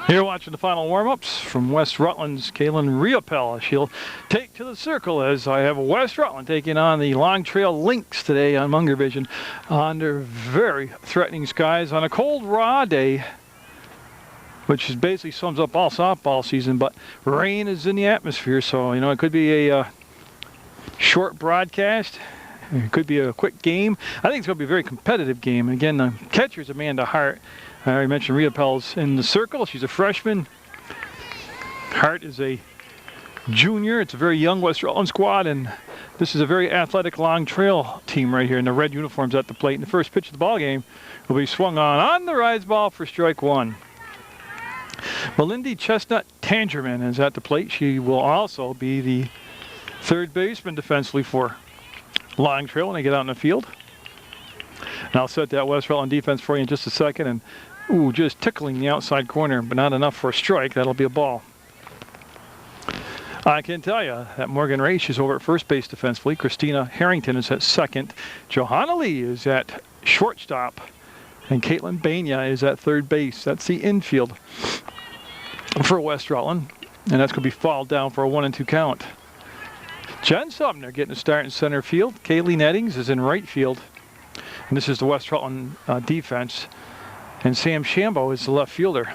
Here watching the final warm-ups from West Rutland's Kaylin Riopel. She'll take to the circle as I have West Rutland taking on the Long Trail Lynx today on Munger Vision under very threatening skies on a cold, raw day, which is basically sums up all softball season, but rain is in the atmosphere, so you know it could be a short broadcast. It could be a quick game. I think it's going to be a very competitive game. And again, the catcher is Amanda Hart. I already mentioned Riopel's in the circle. She's a freshman. Hart is a junior. It's a very young West Rutland squad, and this is a very athletic Long Trail team right here in the red uniforms at the plate. And the first pitch of the ball game will be swung on the rise ball for strike one. Melindy Chestnut Tangerman is at the plate. She will also be the third baseman defensively for Long Trail when they get out in the field. And I'll set that West Rutland defense for you in just a second. And ooh, just tickling the outside corner, but not enough for a strike. That'll be a ball. I can tell you that Morgan Race is over at first base defensively. Christina Harrington is at second. Johanna Lee is at shortstop. And Caitlin Banya is at third base. That's the infield for West Rutland. And that's going to be fouled down for a 1-2 count. Jen Sumner getting a start in center field. Kaylee Nettings is in right field. And this is the West Rutland defense. And Sam Shambo is the left fielder.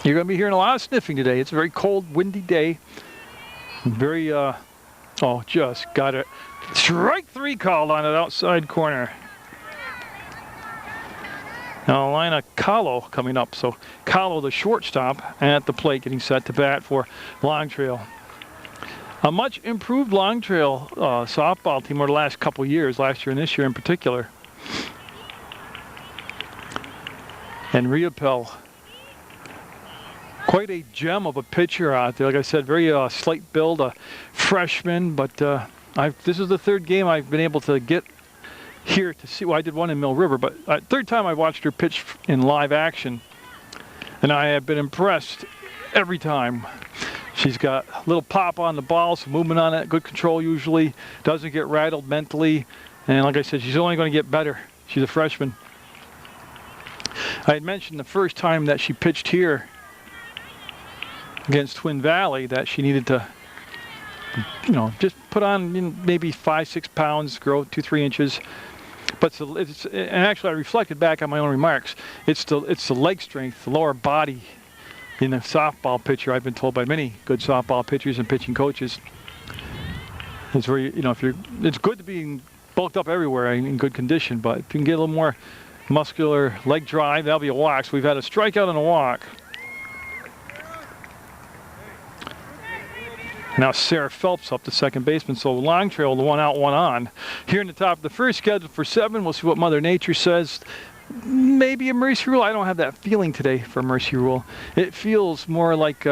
You're going to be hearing a lot of sniffing today. It's a very cold, windy day. Very, just got it. Strike three called on it outside corner. Now Alina Kahlo coming up. So Kahlo, the shortstop, at the plate getting set to bat for Long Trail. A much improved Long Trail softball team over the last couple years, last year and this year in particular. And Riopel, quite a gem of a pitcher out there. Like I said, very slight build, a freshman, but this is the third game I've been able to get here to see. Well, I did one in Mill River, but third time I watched her pitch in live action, and I have been impressed every time. She's got a little pop on the ball, some movement on it, good control usually, doesn't get rattled mentally, and like I said, she's only going to get better. She's a freshman. I had mentioned the first time that she pitched here against Twin Valley that she needed to, just put on maybe 5-6 pounds, grow 2-3 inches. But and actually I reflected back on my own remarks. It's the leg strength, the lower body in a softball pitcher. I've been told by many good softball pitchers and pitching coaches. It's very, it's good to be bulked up everywhere in good condition, but if you can get a little more muscular leg drive, that'll be a walk. So we've had a strikeout and a walk. Now Sarah Phelps up to second baseman, so Long Trail, the one out, one on. Here in the top of the first, scheduled for 7. We'll see what Mother Nature says. Maybe a Mercy Rule. I don't have that feeling today for Mercy Rule. It feels more like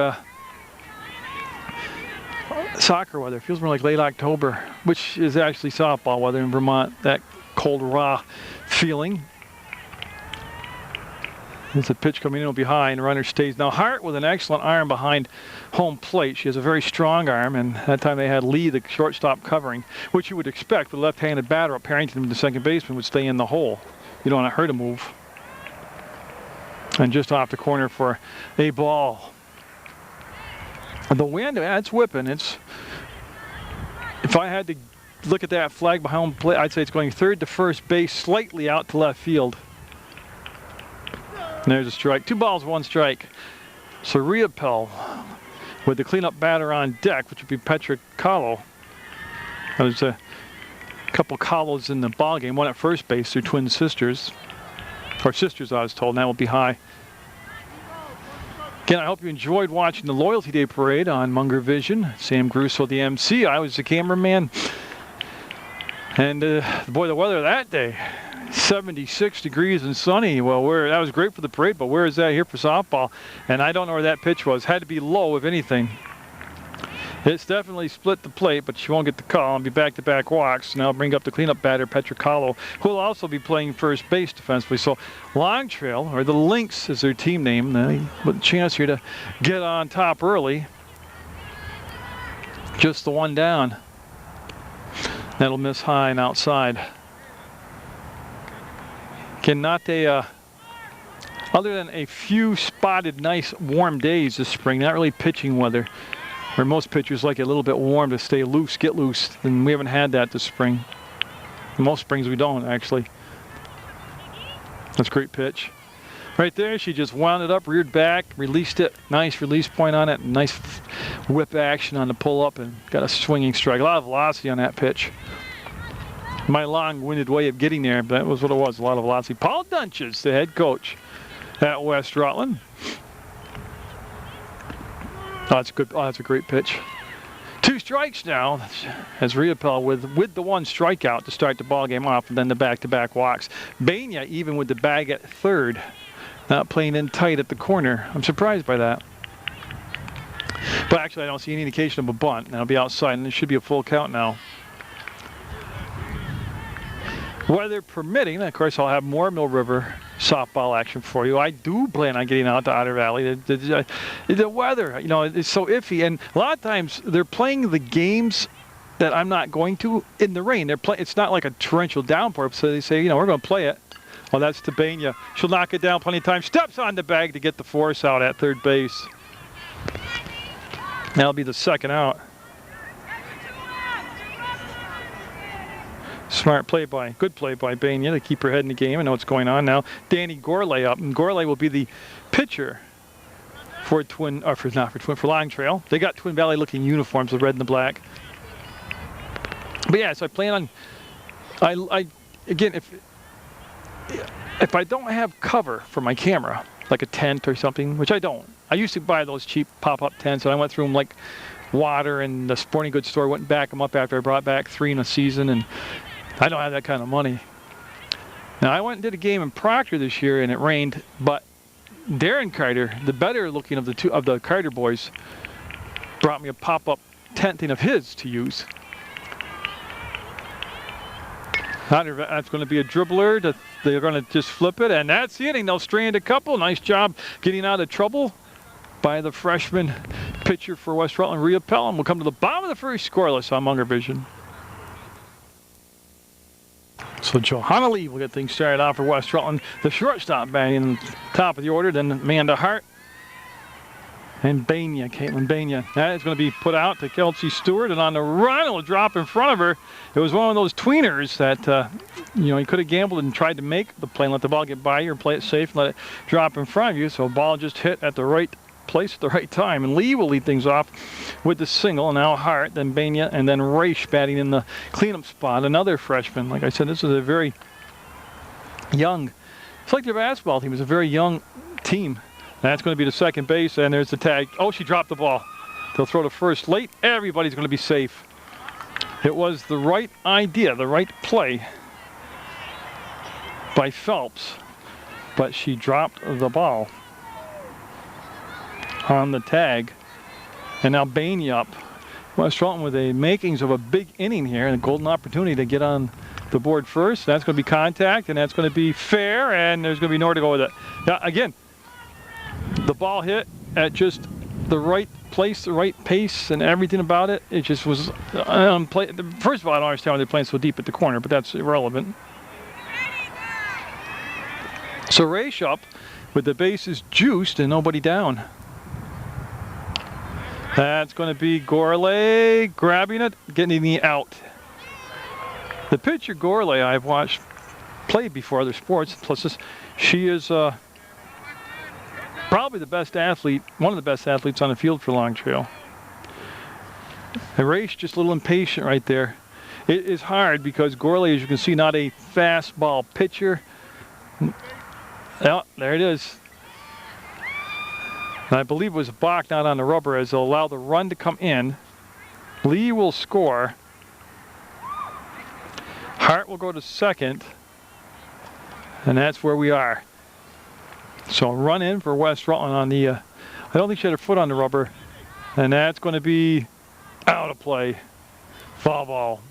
soccer weather. It feels more like late October, which is actually softball weather in Vermont. That cold, raw feeling. There's a pitch coming in behind. Runner stays. Now Hart with an excellent arm behind home plate. She has a very strong arm, and that time they had Lee, the shortstop, covering, which you would expect with a left-handed batter up. Harrington, the second baseman, would stay in the hole. You don't want her to move. And just off the corner for a ball. The wind, it's whipping. If I had to look at that flag behind home plate, I'd say it's going third to first base, slightly out to left field. And there's a strike. 2 balls, 1 strike. So Riopel with the cleanup batter on deck, which would be Petra Kahlo. There's a couple Kahlos in the ball game. One at first base, they're twin sisters. Or sisters, I was told, and that will be high. Again, I hope you enjoyed watching the Loyalty Day Parade on Munger Vision. Sam Grusso, the MC. I was the cameraman. And boy, the weather that day. 76 degrees and sunny. Well, that was great for the parade, but where is that here for softball? And I don't know where that pitch was. Had to be low, if anything. It's definitely split the plate, but she won't get the call and be back-to-back walks. Now I'll bring up the cleanup batter, Petra Kahlo, who will also be playing first base defensively. So Long Trail, or the Lynx is their team name, with a chance here to get on top early. Just the one down. That'll miss high and outside. Not a Other than a few spotted nice warm days this spring, not really pitching weather, where most pitchers like it a little bit warm to stay loose, get loose, and we haven't had that this spring. Most springs we don't, actually. That's a great pitch. Right there, she just wound it up, reared back, released it. Nice release point on it. Nice whip action on the pull-up, and got a swinging strike. A lot of velocity on that pitch. My long-winded way of getting there, but that was what it was, a lot of velocity. Paul Dunches, the head coach at West Rutland. Oh, that's good. Oh, that's a great pitch. 2 strikes now as Riopel with the 1 strikeout to start the ball game off, and then the back-to-back walks. Bania even with the bag at third, not playing in tight at the corner. I'm surprised by that. But actually, I don't see any indication of a bunt. That'll be outside, and it should be a full count now. Weather permitting, of course, I'll have more Mill River softball action for you. I do plan on getting out to Otter Valley. The weather, you know, it's so iffy, and a lot of times they're playing the games that I'm not going to in the rain. It's not like a torrential downpour, so they say, you know, we're going to play it. Well, that's Tabania. She'll knock it down plenty of times. Steps on the bag to get the force out at third base. That'll be the second out. Smart play by, good play by Bania to keep her head in the game and know what's going on now. Danny Gorley up, and Gorley will be the pitcher for Long Trail. They got Twin Valley looking uniforms, the red and the black. But yeah, so I plan on, again, if I don't have cover for my camera, like a tent or something, which I don't. I used to buy those cheap pop-up tents, and I went through them like water, and the sporting goods store wouldn't back them up after I brought back 3 in a season, and I don't have that kind of money. Now, I went and did a game in Proctor this year, and it rained, but Darren Carter, the better looking of the Carter boys, brought me a pop-up tent thing of his to use. That's going to be a dribbler. They're going to just flip it, and that's the inning. They'll strand a couple. Nice job getting out of trouble by the freshman pitcher for West Rutland, Riopel. And we'll come to the bottom of the first, scoreless on Munger Vision. So Johanna Lee will get things started off for West Rutland. The shortstop batting in the top of the order, then Amanda Hart and Bania, Caitlin Bania. That is going to be put out to Kelsey Stewart, and on the run, it'll drop in front of her. It was one of those tweeners that, you know, you could have gambled and tried to make the play and let the ball get by you or play it safe and let it drop in front of you. So ball just hit at the right place at the right time. And Lee will lead things off with the single. Now Hart, then Bania, and then Raish batting in the cleanup spot. Another freshman. Like I said, this is a very young, it's like their basketball team. It's a very young team. That's going to be the second base, and there's the tag. Oh, she dropped the ball. They'll throw to first late. Everybody's going to be safe. It was the right idea, the right play by Phelps, but she dropped the ball on the tag. And now Bania up. West Rutland with the makings of a big inning here, and a golden opportunity to get on the board first. That's going to be contact, and that's going to be fair, and there's going to be nowhere to go with it. Now, again, the ball hit at just the right place, the right pace, and everything about it. It just was first of all, I don't understand why they're playing so deep at the corner, but that's irrelevant. So Raish up with the bases juiced and nobody down. That's going to be Gorley grabbing it, getting the out. The pitcher Gorley I've watched play before other sports. Plus, she is probably the best athlete, one of the best athletes on the field for Long Trail. And Raish just a little impatient right there. It is hard because Gorley, as you can see, not a fastball pitcher. Oh, there it is. And I believe it was Bach not on the rubber as they'll allow the run to come in. Lee will score. Hart will go to second. And that's where we are. So run in for West Rutland on the, I don't think she had her foot on the rubber. And that's going to be out of play. Foul ball.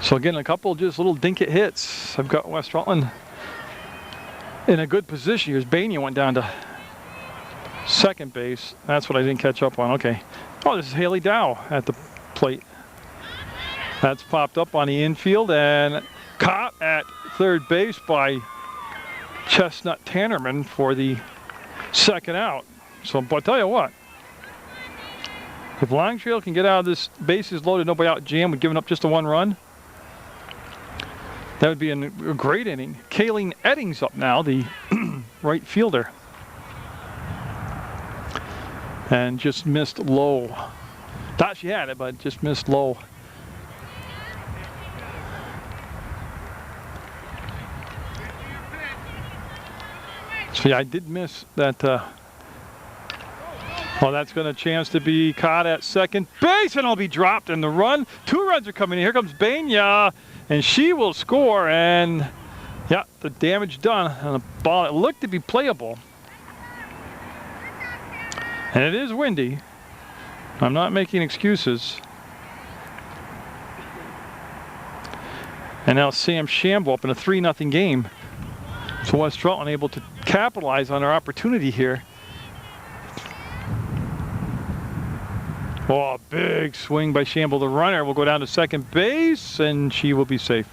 So again, a couple just little dink-it hits. I've got West Rutland in a good position. Here's Bania went down to second base. That's what I didn't catch up on. Okay. Oh, this is Haley Dow at the plate. That's popped up on the infield, and Caught at third base by Chestnut Tannerman for the second out. So, but I'll tell you what, if Long Trail can get out of this bases loaded, nobody out jam with giving up just a 1 run, that would be a great inning. Kayleen Eddings up now, the right fielder. And just missed low. Thought she had it, but just missed low. So yeah, I did miss that. Well, that's going to chance to be caught at second base, and it'll be dropped in the run. 2 runs are coming in. Here comes Banya, and she will score. And yeah, the damage done on the ball. It looked to be playable, and it is windy. I'm not making excuses. And now Sam Shambo up in a 3-0 game. So West Rutland able to capitalize on our opportunity here. Oh, big swing by Shamble. The runner will go down to second base, and she will be safe.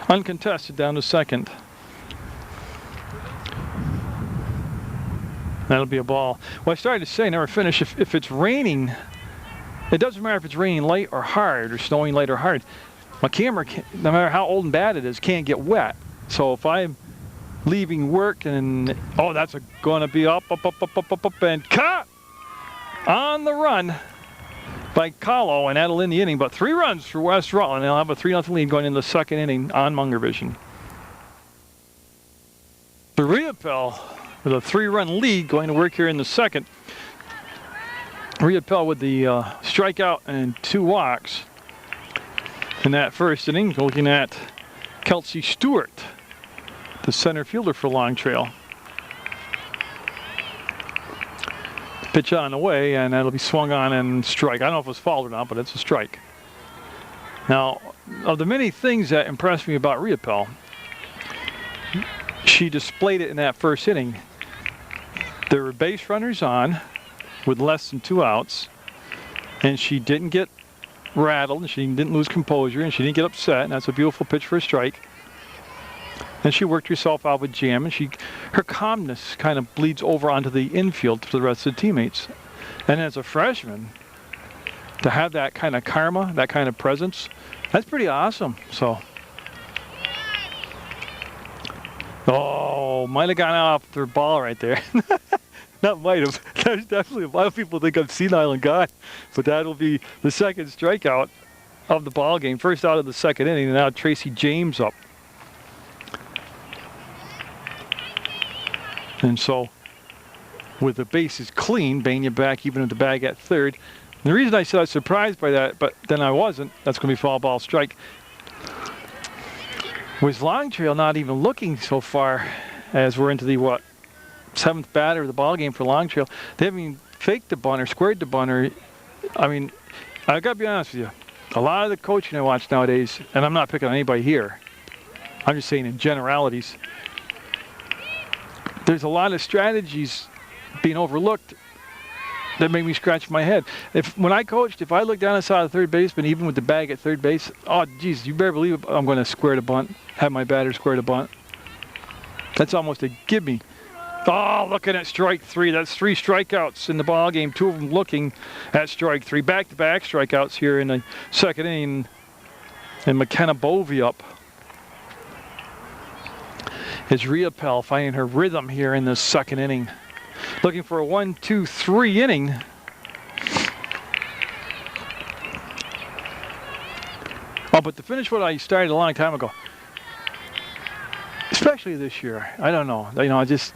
Uncontested down to second. That'll be a ball. Well, I started to say, never finish, if it's raining, it doesn't matter if it's raining light or hard or snowing light or hard. My camera, no matter how old and bad it is, can't get wet. So if I'm leaving work and, oh, that's going to be up, and cut on the run by Kahlo, and that'll end the inning. But 3 runs for West Rutland. They'll have a 3-0 lead going into the second inning on Munger Vision. The Riopel with a 3-run lead going to work here in the second. Riopel with the strikeout and 2 walks in that first inning. Looking at Kelsey Stewart, the center fielder for Long Trail. Pitch on the way, and that'll be swung on and strike. I don't know if it was fouled or not, but it's a strike. Now, of the many things that impressed me about Riopel, she displayed it in that first inning. There were base runners on with less than 2 outs, and she didn't get rattled, and she didn't lose composure, and she didn't get upset, and that's a beautiful pitch for a strike. And she worked herself out with jam, and her calmness kind of bleeds over onto the infield for the rest of the teammates. And as a freshman, to have that kind of karma, that kind of presence, that's pretty awesome. So, oh, might have gone off their ball right there. Not might have. There's definitely a lot of people think I'm senile and gone, but that'll be the second strikeout of the ball game. First out of the second inning, and now Tracy James up. And so, with the bases clean, Banya back even with the bag at third. And the reason I said I was surprised by that, but then I wasn't, that's going to be foul ball strike, was Long Trail not even looking so far as we're into the, 7th batter of the ball game for Long Trail. They haven't even faked the bunt or squared the bunt. Or, I mean, I got to be honest with you. A lot of the coaching I watch nowadays, and I'm not picking on anybody here, I'm just saying in generalities, there's a lot of strategies being overlooked that make me scratch my head. When I coached, if I looked down and saw the third baseman, even with the bag at third base, oh, geez, you better believe I'm going to square the bunt, have my batter square the bunt. That's almost a gimme. Oh, looking at strike 3. That's 3 strikeouts in the ball game. 2 of them looking at strike 3. Back-to-back strikeouts here in the second inning. And McKenna Bovey up. Is Riopel finding her rhythm here in the second inning. Looking for a 1-2-3 inning. Oh, but to finish what I started a long time ago, especially this year, I don't know. Just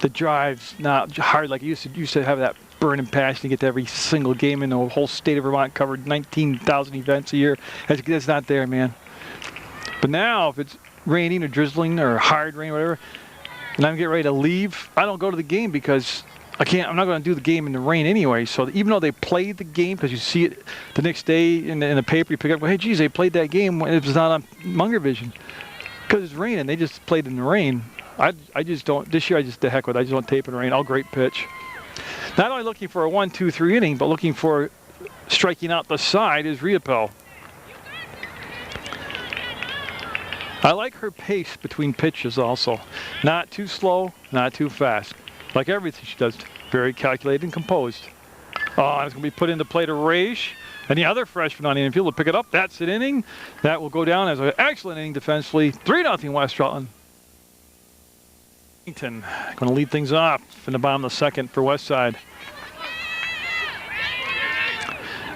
the drive's not hard like it used to have that burning passion to get to every single game in the whole state of Vermont, covered 19,000 events a year. That's not there, man. But now, if it's raining or drizzling or hard rain or whatever, and I'm getting ready to leave, I don't go to the game because I'm not going to do the game in the rain anyway. So even though they played the game, because you see it the next day in the paper, you pick up, well, hey, geez, they played that game when it was not on Munger Vision. Because it's raining, they just played in the rain. I just don't, this year I just, the heck with it, I just don't tape in the rain. All great pitch. Not only looking for a 1-2-3 inning, but looking for striking out the side is Riopel. I like her pace between pitches also. Not too slow, not too fast. Like everything she does, very calculated and composed. Oh, and it's going to be put into play to Raish. And the other freshman on the infield will pick it up. That's an inning. That will go down as an excellent inning defensively. 3-0 West Rutland. Going to lead things off in the bottom of the second for Westside.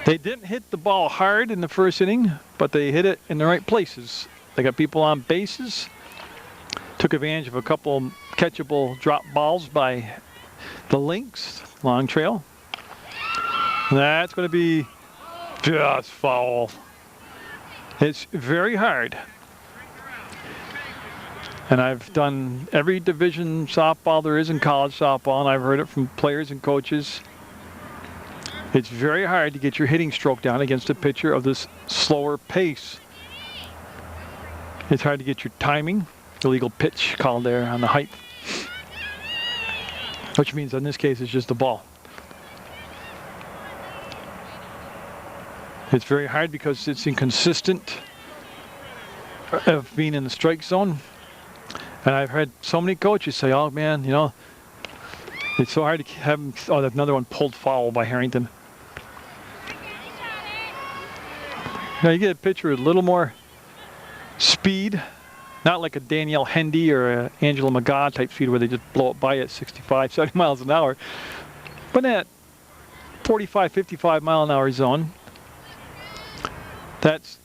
They didn't hit the ball hard in the first inning, but they hit it in the right places. They got people on bases. Took advantage of a couple catchable drop balls by the Lynx. Long trail. That's going to be just foul. It's very hard. And I've done every division softball there is in college softball, and I've heard it from players and coaches. It's very hard to get your hitting stroke down against a pitcher of this slower pace. It's hard to get your timing, illegal pitch called there on the height. Which means in this case it's just the ball. It's very hard because it's inconsistent of being in the strike zone. And I've heard so many coaches say, oh man, you know, it's so hard to have him. Oh, that's another one pulled foul by Harrington. Now you get a pitcher with a little more speed, not like a Danielle Hendy or a Angela McGaw type speed where they just blow it by at 65, 70 miles an hour. But in that 45, 55 mile an hour zone, that's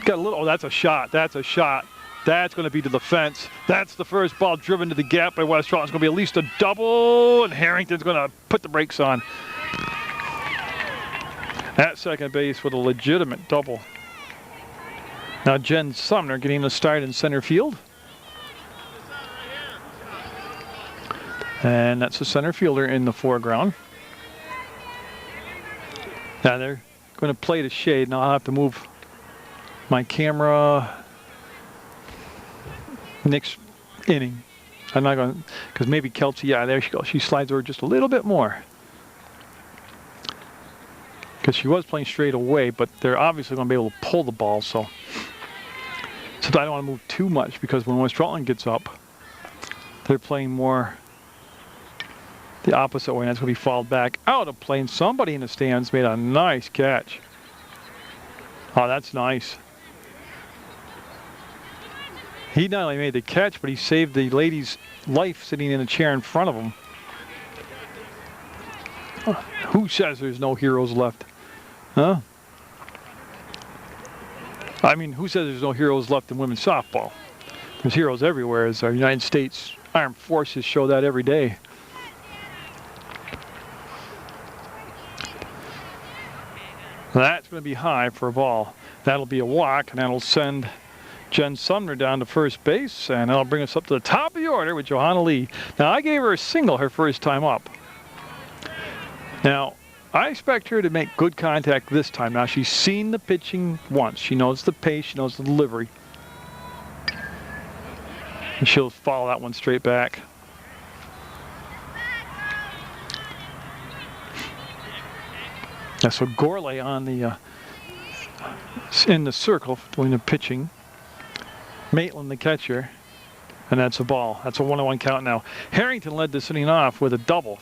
got a little, oh, that's a shot, that's a shot. That's going to be to the fence. That's the first ball driven to the gap by West Rutland. It's going to be at least a double, and Harrington's going to put the brakes on. At second base with a legitimate double. Now Jen Sumner getting the start in center field. And that's the center fielder in the foreground. Now they're going to play to shade. Now I'll have to move my camera next inning. I'm not going to, because maybe Kelsey, yeah, there she goes. She slides over just a little bit more. Because she was playing straight away, but they're obviously going to be able to pull the ball, so I don't want to move too much, because when West Rutland gets up, they're playing more the opposite way, and that's going to be fouled back out of play, and somebody in the stands made a nice catch. Oh, that's nice. He not only made the catch, but he saved the lady's life sitting in a chair in front of him. Who says there's no heroes left? Huh? I mean, who says there's no heroes left in women's softball? There's heroes everywhere, as our United States Armed Forces show that every day. That's going to be high for a ball. That'll be a walk, and that'll send Jen Sumner down to first base, and that'll bring us up to the top of the order with Johanna Lee. Now, I gave her a single her first time up. Now, I expect her to make good contact this time. Now, she's seen the pitching once. She knows the pace, she knows the delivery. And she'll follow that one straight back. Yeah, so Gorley on the in the circle doing the pitching. Maitland the catcher, and that's a ball. That's a 1-1 count now. Harrington led this inning off with a double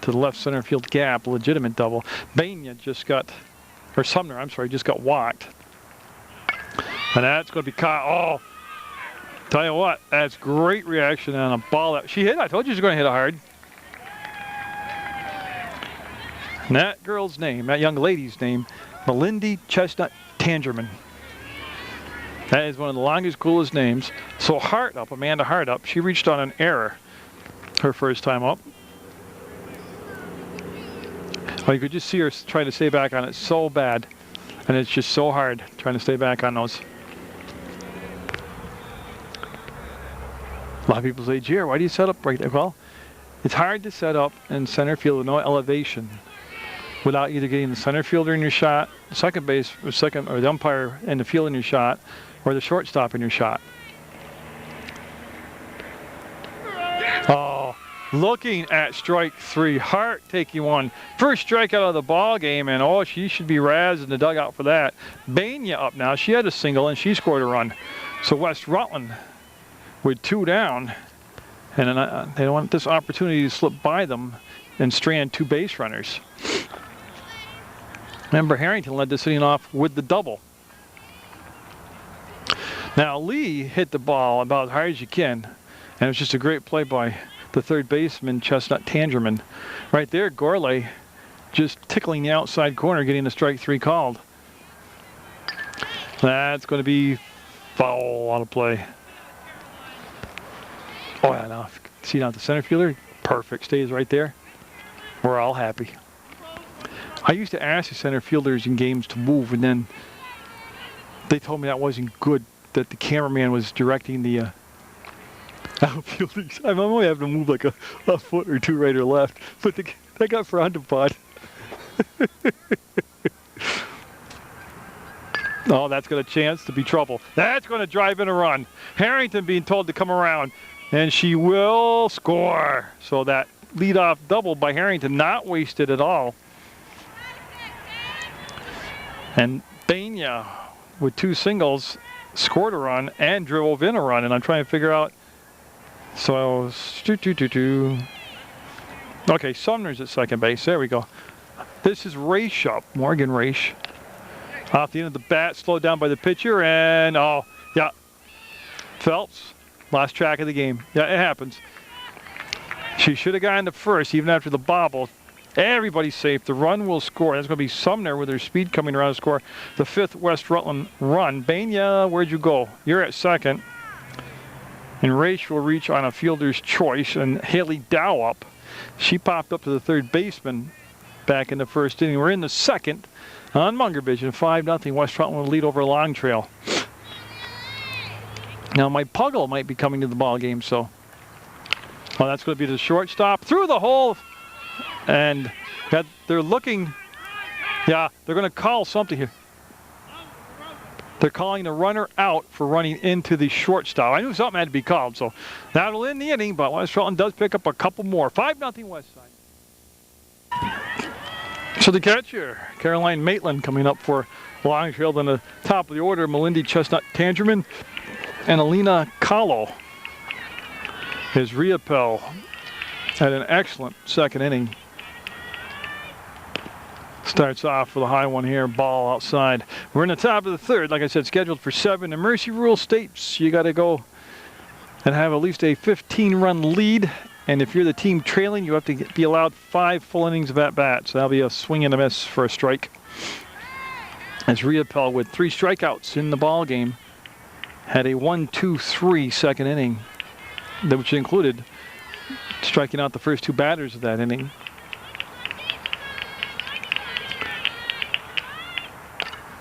to the left center field gap, a legitimate double. Banya just got, or Sumner, I'm sorry, just got walked. And that's going to be caught. Oh, tell you what, that's great reaction on a ball that she hit. I told you she was going to hit it hard. And that girl's name, that young lady's name, Melindy Chestnut Tangerman. That is one of the longest, coolest names. So Hartup, Amanda Hartup, she reached on an error her first time up. Oh, you could just see her trying to stay back on it so bad. And it's just so hard trying to stay back on those. A lot of people say, Jer, why do you set up right there? Well, it's hard to set up in center field with no elevation without either getting the center fielder in your shot, second base, or the umpire in the field in your shot, or the shortstop in your shot. Oh, looking at strike three. Hart taking one. First strikeout of the ball game, and oh, she should be razzed in the dugout for that. Banya up now. She had a single, and she scored a run. So West Rutland with 2 down, and then, they don't want this opportunity to slip by them and strand 2 base runners. Remember, Harrington led this inning off with the double. Now Lee hit the ball about as hard as you can, and it was just a great play by the third baseman, Chestnut Tangerman. Right there, Gourlay just tickling the outside corner, getting the strike 3 called. That's going to be foul out of play. Oh yeah, now see down the center fielder, perfect, stays right there. We're all happy. I used to ask the center fielders in games to move, and then they told me that wasn't good, that the cameraman was directing the outfielders. I'm only having to move like a foot or 2 right or left, but that got frowned upon. Oh, that's got a chance to be trouble. That's going to drive in a run. Harrington being told to come around, and she will score. So that leadoff double by Harrington, not wasted at all. And Bania, with 2 singles, scored a run and drove in a run. And I'm trying to figure out. So, okay, Sumner's at second base. There we go. This is Raish up, Morgan Raish. Off the end of the bat, slowed down by the pitcher, and oh, yeah. Phelps lost track of the game. Yeah, it happens. She should have gotten to first, even after the bobble. Everybody's safe. The run will score. That's going to be Sumner with her speed coming around to score the 5th West Rutland run. Bania, where'd you go? You're at second. And Raish will reach on a fielder's choice, and Haley Dowup, she popped up to the third baseman back in the first inning. We're in the second on Munger Vision. 5-0 West Rutland will lead over Long Trail. Now my Puggle might be coming to the ball game, so that's going to be the shortstop through the hole, and they're looking. Yeah, they're going to call something here. They're calling the runner out for running into the shortstop. I knew something had to be called, so that'll end the inning, but West Rutland does pick up a couple more. 5-0 West Side. So the catcher, Caroline Maitland, coming up for Long Trail. On the top of the order, Melindy Chestnut Tangerman and Alina Kahlo. His Riopel had an excellent second inning. Starts off with a high one here, ball outside. We're in the top of the third, like I said, scheduled for 7. The Mercy rule states you got to go and have at least a 15-run lead. And if you're the team trailing, you have to be allowed 5 full innings of at-bat. So that'll be a swing and a miss for a strike. As Riopel, with 3 strikeouts in the ball game, had a 1-2-3 second inning, which included striking out the first 2 batters of that inning.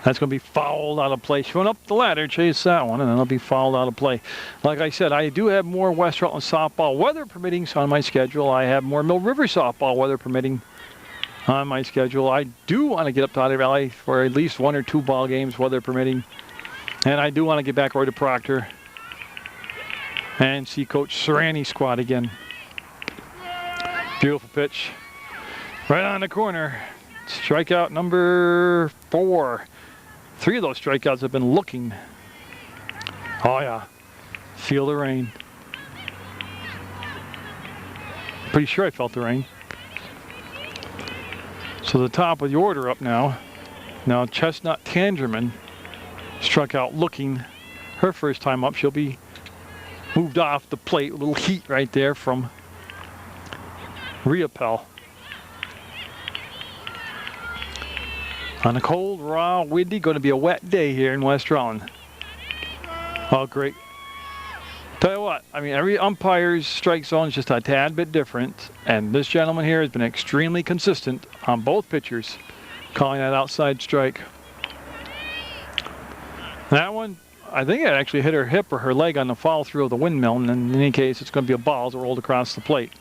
That's going to be fouled out of play. She went up the ladder, chased that one, and then it'll be fouled out of play. Like I said, I do have more West Rutland softball, weather permitting, on my schedule. I have more Mill River softball, weather permitting, on my schedule. I do want to get up to Otter Valley for at least 1 or 2 ball games, weather permitting. And I do want to get back over to Proctor and see Coach Serrani's squad again. Beautiful pitch. Right on the corner. Strikeout number 4. 3 of those strikeouts have been looking. Oh yeah, feel the rain. Pretty sure I felt the rain. So the top of the order up now. Now Chestnut Tangerman struck out looking. Her first time up, she'll be moved off the plate. A little heat right there from Riopel. On a cold, raw, windy, going to be a wet day here in West Rutland. Oh, great. Tell you what, I mean, every umpire's strike zone is just a tad bit different, and this gentleman here has been extremely consistent on both pitchers, calling that outside strike. That one, I think it actually hit her hip or her leg on the follow through of the windmill, and in any case, it's going to be a ball as it rolled across the plate.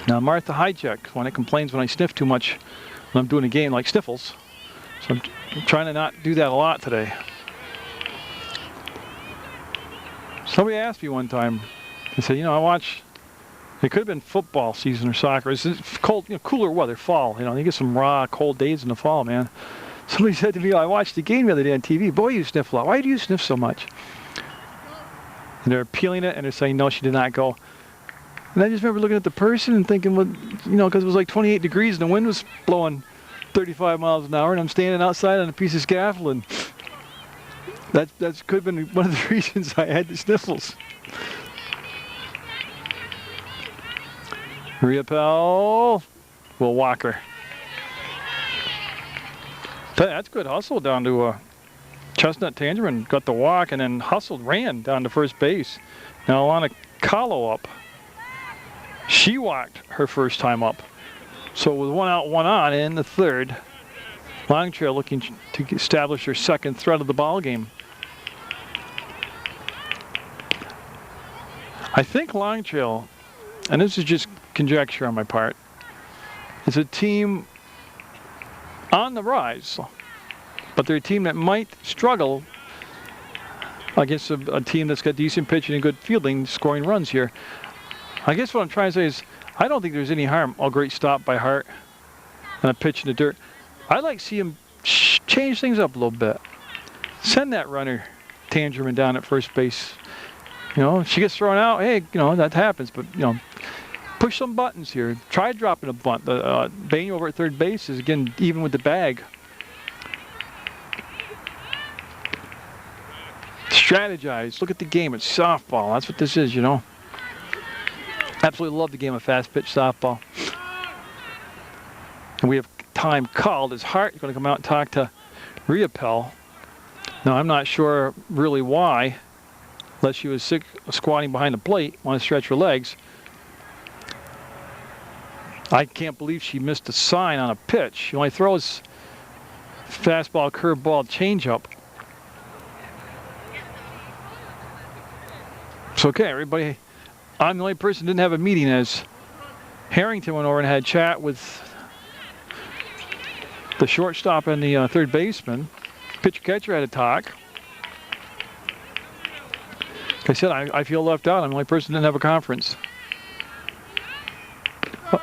Now, Martha Hijack, when it complains when I sniff too much when I'm doing a game, like sniffles. So I'm trying to not do that a lot today. Somebody asked me one time, they said, you know, I watch, it could have been football season or soccer. It's cold, you know, cooler weather, fall. You know, you get some raw, cold days in the fall, man. Somebody said to me, I watched the game the other day on TV, boy, you sniff a lot. Why do you sniff so much? And they're peeling it, and they're saying, no, she did not go. And I just remember looking at the person and thinking, well, you know, because it was like 28 degrees and the wind was blowing 35 miles an hour, and I'm standing outside on a piece of scaffolding. That could have been one of the reasons I had the sniffles. Riopel will walk her. That's good hustle down to Chestnut Tangerine. Got the walk and then ran down to first base. Now Alana Kahlo up. She walked her first time up. So with 1 out, 1 on in the third, Long Trail looking to establish their second threat of the ball game. I think Long Trail, and this is just conjecture on my part, is a team on the rise, but they're a team that might struggle against a team that's got decent pitching and good fielding, scoring runs here. I guess what I'm trying to say is I don't think there's any harm. Oh, great stop by Hart and a pitch in the dirt. I'd like to see him change things up a little bit. Send that runner, Tangerine, down at first base. You know, if she gets thrown out, hey, you know, that happens. But, you know, push some buttons here. Try dropping a bunt. Bain over at third base is, again, even with the bag. Strategize. Look at the game. It's softball. That's what this is, you know. Absolutely love the game of fast pitch softball. And we have time called as Hart is going to come out and talk to Riopel. Now, I'm not sure really why, unless she was sick, squatting behind the plate, want to stretch her legs. I can't believe she missed a sign on a pitch. She only throws fastball, curveball, changeup. It's okay, everybody. I'm the only person who didn't have a meeting as Harrington went over and had a chat with the shortstop and the third baseman. Pitcher catcher had a talk. Like I said, I feel left out. I'm the only person who didn't have a conference.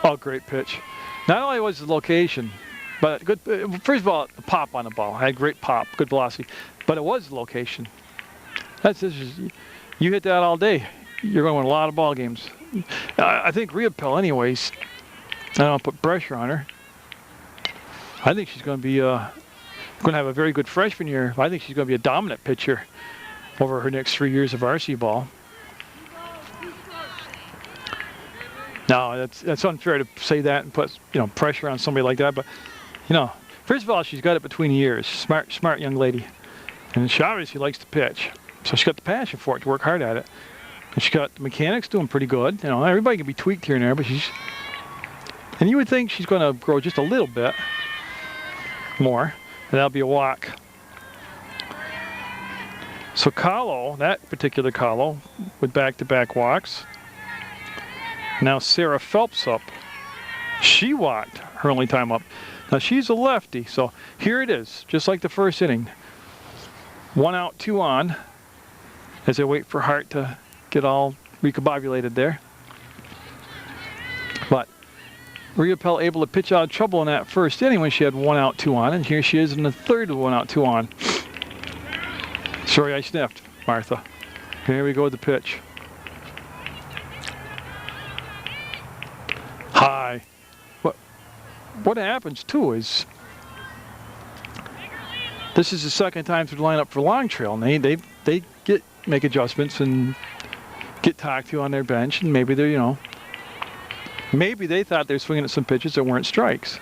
Oh, great pitch. Not only was the location, but good. First of all, the pop on the ball. Had great pop, good velocity. But it was the location. You hit that all day, you're going to win a lot of ball games. I think Riopel, anyways, I don't want to put pressure on her. I think she's going to be going to have a very good freshman year. I think she's going to be a dominant pitcher over her next 3 years of RC ball. No, that's unfair to say that and put, you know, pressure on somebody like that. But, you know, first of all, she's got it between the ears. Smart young lady. And she obviously likes to pitch. So she's got the passion for it, to work hard at it. And she's got the mechanics doing pretty good. You know, everybody can be tweaked here and there, but and you would think she's going to grow just a little bit more, and that'll be a walk. So Kahlo, that particular Kahlo, with back-to-back walks. Now Sarah Phelps up. She walked her only time up. Now she's a lefty, so here it is, just like the first inning. 1 out, 2 on, as I wait for Hart to get all recombobulated there. But Riopel able to pitch out of trouble in that first inning when she had 1 out, 2 on, and here she is in the third with 1 out, 2 on. Sorry I sniffed, Martha. Here we go with the pitch. High. What happens too is this is the second time through the lineup for Long Trail, and they make adjustments and get talked to on their bench, and maybe they're, you know, maybe they thought they were swinging at some pitches that weren't strikes.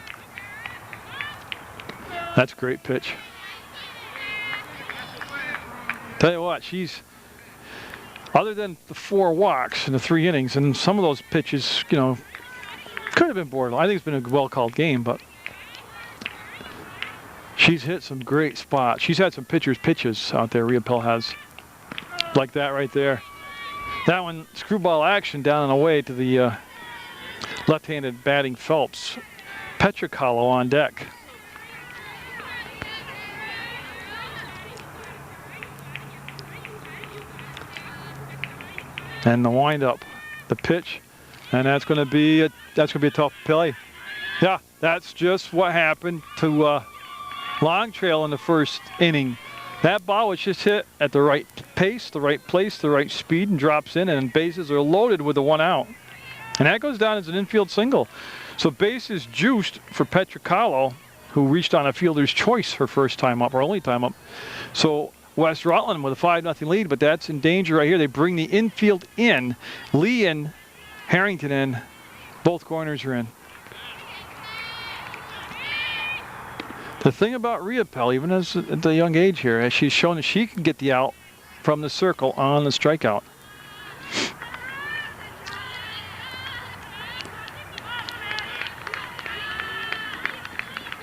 That's a great pitch. Tell you what, she's, other than the 4 walks in the 3 innings, and some of those pitches, you know, could have been borderline. I think it's been a well-called game, but she's hit some great spots. She's had some pitches out there, Riopel has. Like that right there. That one, screwball action down and away to the left-handed batting Phelps. Petra Kahlo on deck. And the wind-up, the pitch, and that's going to be a tough play. Yeah, that's just what happened to Long Trail in the first inning. That ball was just hit at the right pace, the right place, the right speed, and drops in, and bases are loaded with the 1 out. And that goes down as an infield single. So bases juiced for Petricalo, who reached on a fielder's choice her first time up, or only time up. So West Rutland with a 5-0 lead, but that's in danger right here. They bring the infield in. Lee in, Harrington in. Both corners are in. The thing about Riopel, even as at the young age here, as she's shown that she can get the out from the circle on the strikeout.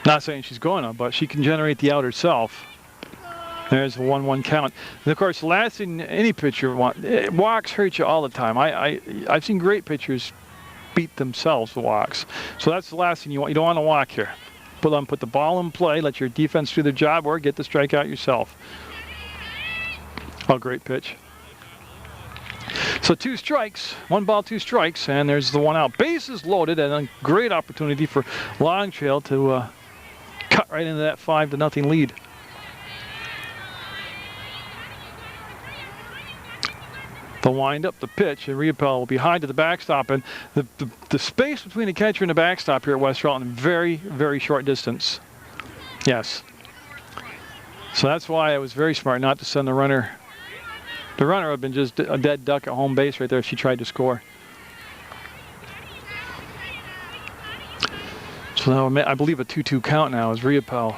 Not saying she's going to, but she can generate the out herself. There's a 1-1 count. And of course, the last thing any pitcher wants, walks hurt you all the time. I've seen great pitchers beat themselves with walks. So that's the last thing you want. You don't want to walk here. Put the ball in play, let your defense do their job, or get the strikeout yourself. Oh, great pitch. So 2 strikes, 1 ball, 2 strikes, and there's the 1 out. Bases loaded, and a great opportunity for Long Trail to cut right into that 5-0 lead. The wind up, the pitch, and Riopel will be high to the backstop, and the space between the catcher and the backstop here at West Rutland, very, very short distance. Yes. So that's why I was very smart not to send the runner. The runner would have been just a dead duck at home base right there if she tried to score. So now I believe a 2-2 count now is Riopel.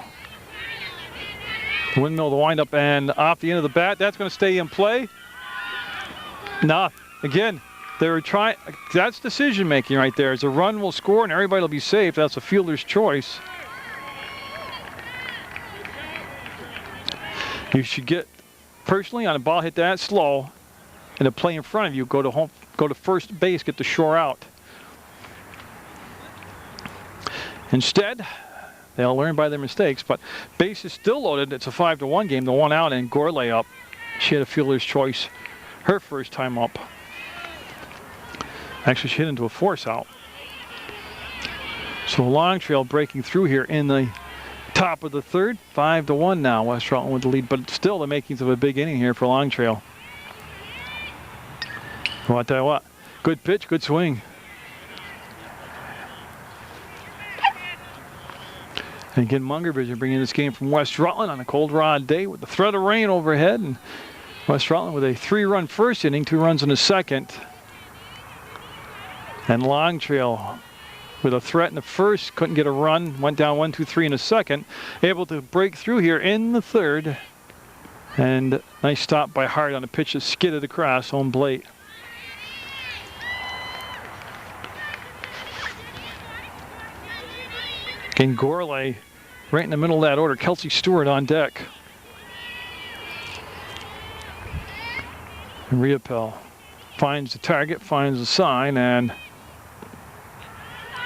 The windmill, the wind up, and off the end of the bat. That's going to stay in play. Nah, again, they were trying. That's decision making right there. As a run will score and everybody will be safe. That's a fielder's choice. You should get, personally, on a ball hit that slow, and a play in front of you, go to first base, get the shore out. Instead, they'll learn by their mistakes. But base is still loaded. It's a 5-1 game. The 1 out, and Gorley up. She had a fielder's choice her first time up. Actually, she hit into a force out. So Long Trail breaking through here in the top of the 3rd. 5-1 now. West Rutland with the lead, but still the makings of a big inning here for Long Trail. Well, I tell you what, good pitch, good swing. And again, Munger Vision bringing this game from West Rutland on a cold, raw day with the threat of rain overhead. And West Rutland with a 3-run first inning, 2 runs in the second. And Long Trail with a threat in the first, couldn't get a run, went down 1-2-3 in the second. Able to break through here in the 3rd. And nice stop by Hart on a pitch that skidded across home plate. Again, Gorley right in the middle of that order. Kelsey Stewart on deck. And Riopel finds the target, finds the sign, and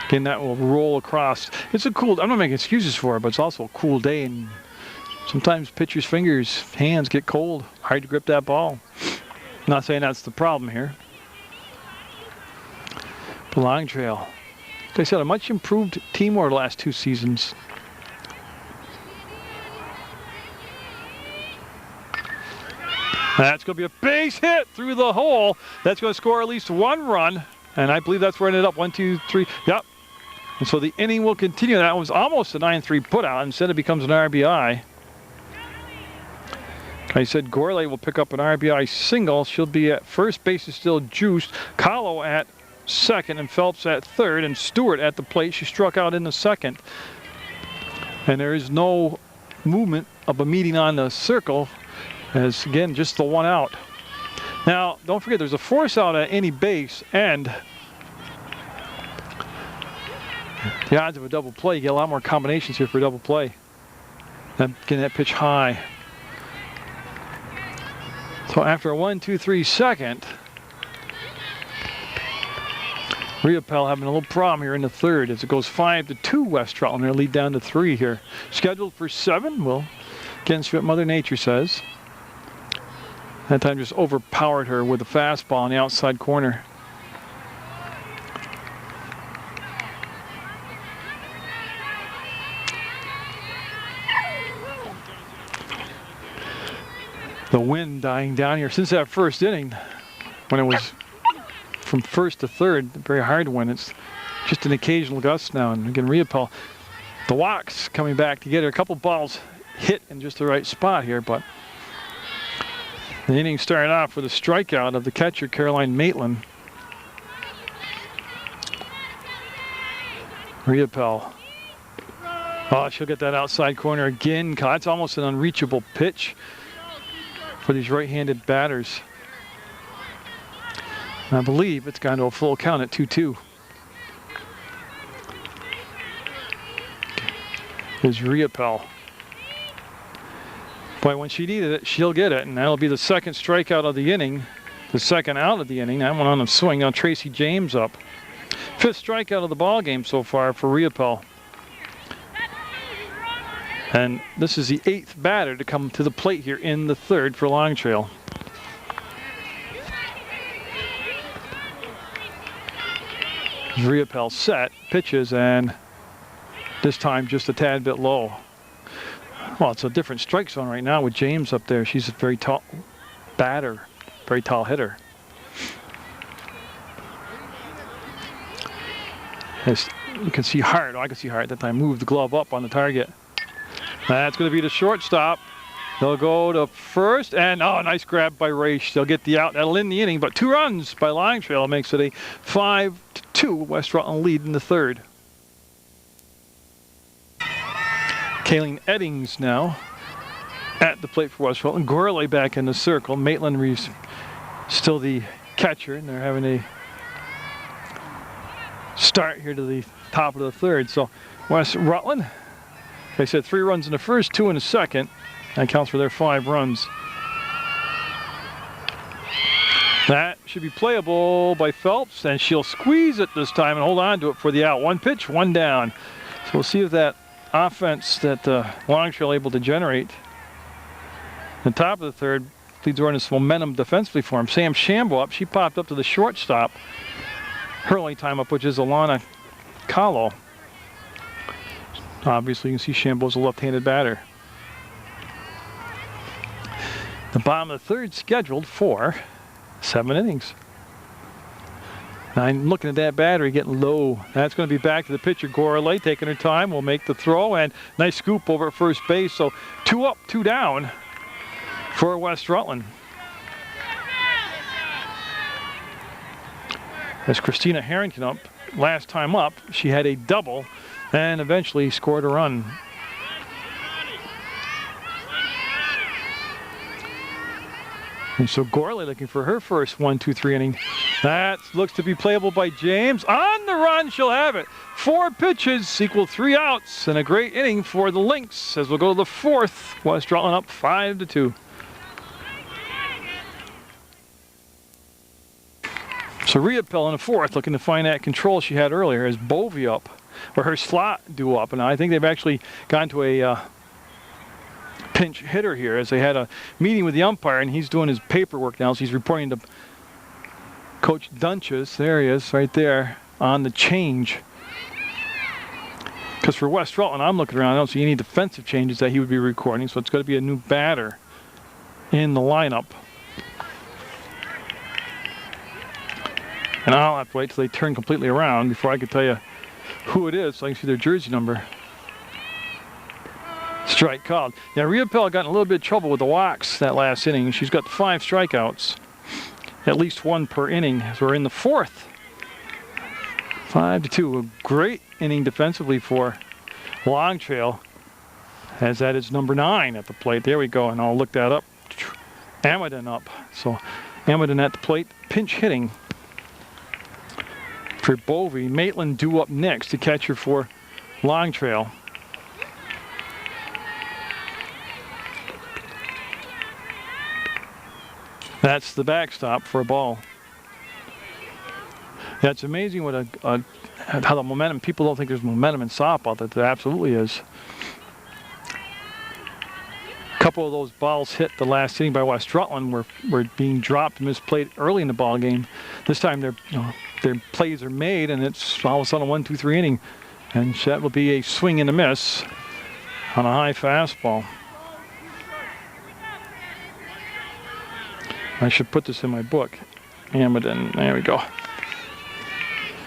again, that will roll across. It's a cool, I'm not making excuses for it, but it's also a cool day, and sometimes pitchers' fingers, hands get cold. Hard to grip that ball. Not saying that's the problem here. But Long Trail, like I said, a much improved team over the last 2 seasons. That's going to be a base hit through the hole. That's going to score at least 1 run. And I believe that's where it ended up. 1, 2, 3. Yep. And so the inning will continue. That was almost a 9-3 putout. Instead, it becomes an RBI. I said Gorley will pick up an RBI single. She'll be at first. Base is still juiced. Kahlo at second and Phelps at 3rd. And Stewart at the plate. She struck out in the 2nd. And there is no movement of a meeting on the circle. As again, just the 1 out. Now, don't forget, there's a force out at any base, and the odds of a double play, you get a lot more combinations here for a double play. Getting that pitch high. So after a 1-2-3 second, Riopel having a little problem here in the 3rd as it goes 5-2 West Rutland. Their lead down to 3 here. Scheduled for 7. Well, against what Mother Nature says. That time just overpowered her with a fastball on the outside corner. The wind dying down here since that first inning, when it was from first to third, very hard wind. It's just an occasional gust now. And again, Riopel, the walks coming back together. A couple balls hit in just the right spot here, but the inning started off with a strikeout of the catcher, Caroline Maitland. Riopel. Oh, she'll get that outside corner again. That's almost an unreachable pitch for these right-handed batters. And I believe it's gone to a full count at 2-2. Is Riopel. Boy, when she needed it, she'll get it, and that'll be the second strikeout of the inning. The second out of the inning. That one on the swing. Now Tracy James up. Fifth strikeout of the ball game so far for Riopel. And this is the 8th batter to come to the plate here in the third for Long Trail. Riopel set, pitches, and this time just a tad bit low. Well, it's a different strike zone right now with James up there. She's a very tall batter, very tall hitter. As you can see Hart, I can see Hart at that time, move the glove up on the target. That's going to be the shortstop. They'll go to first, and oh, nice grab by Raish. They'll get the out. That'll end the inning, but 2 runs by Long Trail makes it a 5-2 West Rutland lead in the third. Kayleen Eddings now at the plate for West Rutland. Gorley back in the circle. Maitland still the catcher, and they're having a start here to the top of the third. So West Rutland, they said 3 runs in the first, 2 in the second. That counts for their 5 runs. That should be playable by Phelps, and she'll squeeze it this time and hold on to it for the out. 1 pitch, 1 down. So we'll see if that offense that Long Trail able to generate the top of the third leads to run this momentum defensively for him. Sam Shambo up. She popped up to the shortstop. Her only time up, which is Alana Kahlo. Obviously, you can see Shambo's a left-handed batter. The bottom of the third scheduled for 7 innings. Now I'm looking at that battery getting low. That's going to be back to the pitcher, Gorley, taking her time. Will make the throw, and nice scoop over at first base. So 2 up, 2 down for West Rutland. As Christina Harrington up, last time up, she had a double and eventually scored a run. And so Gorley looking for her first 1-2-3 inning. That looks to be playable by James. On the run, she'll have it. 4 pitches equal 3 outs, and a great inning for the Lynx as we'll go to the 4th. West Rutland up 5-2. So Riopel in the 4th looking to find that control she had earlier as Bovey up, or her slot due up. And I think they've actually gone to a pinch hitter here as they had a meeting with the umpire, and he's doing his paperwork now, so he's reporting to Coach Dunches. There he is right there on the change. Because for West Rutland, I'm looking around, I don't see any defensive changes that he would be recording, so it's going to be a new batter in the lineup. And I'll have to wait till they turn completely around before I can tell you who it is so I can see their jersey number. Strike called. Yeah, Riopel got in a little bit of trouble with the walks that last inning. She's got 5 strikeouts, at least 1 per inning. So we're in the 4th. 5-2. A great inning defensively for Long Trail, as that is number 9 at the plate. There we go, and I'll look that up. Amadon up. So Amadon at the plate, pinch hitting for Bovey. Maitland due up next, the catcher for Long Trail. That's the backstop for a ball. Yeah, it's amazing what how the momentum, people don't think there's momentum in softball, that there absolutely is. A couple of those balls hit the last inning by West Rutland were being dropped and misplayed early in the ball game. This time their plays are made, and it's all of a sudden a 1-2-3 inning. And that will be a swing and a miss on a high fastball. I should put this in my book. Amidon, there we go.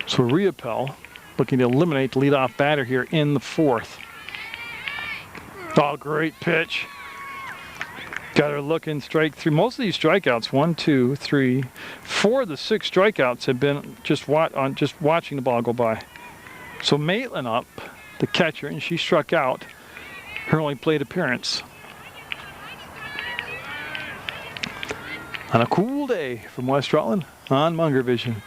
So Riopel looking to eliminate the leadoff batter here in the 4th. Oh, great pitch. Got her looking, strike 3. Most of these strikeouts, 1, 2, 3, 4 of the 6 strikeouts have been just watching the ball go by. So Maitland up, the catcher, and she struck out her only plate appearance. On a cool day from West Rutland on Munger Vision.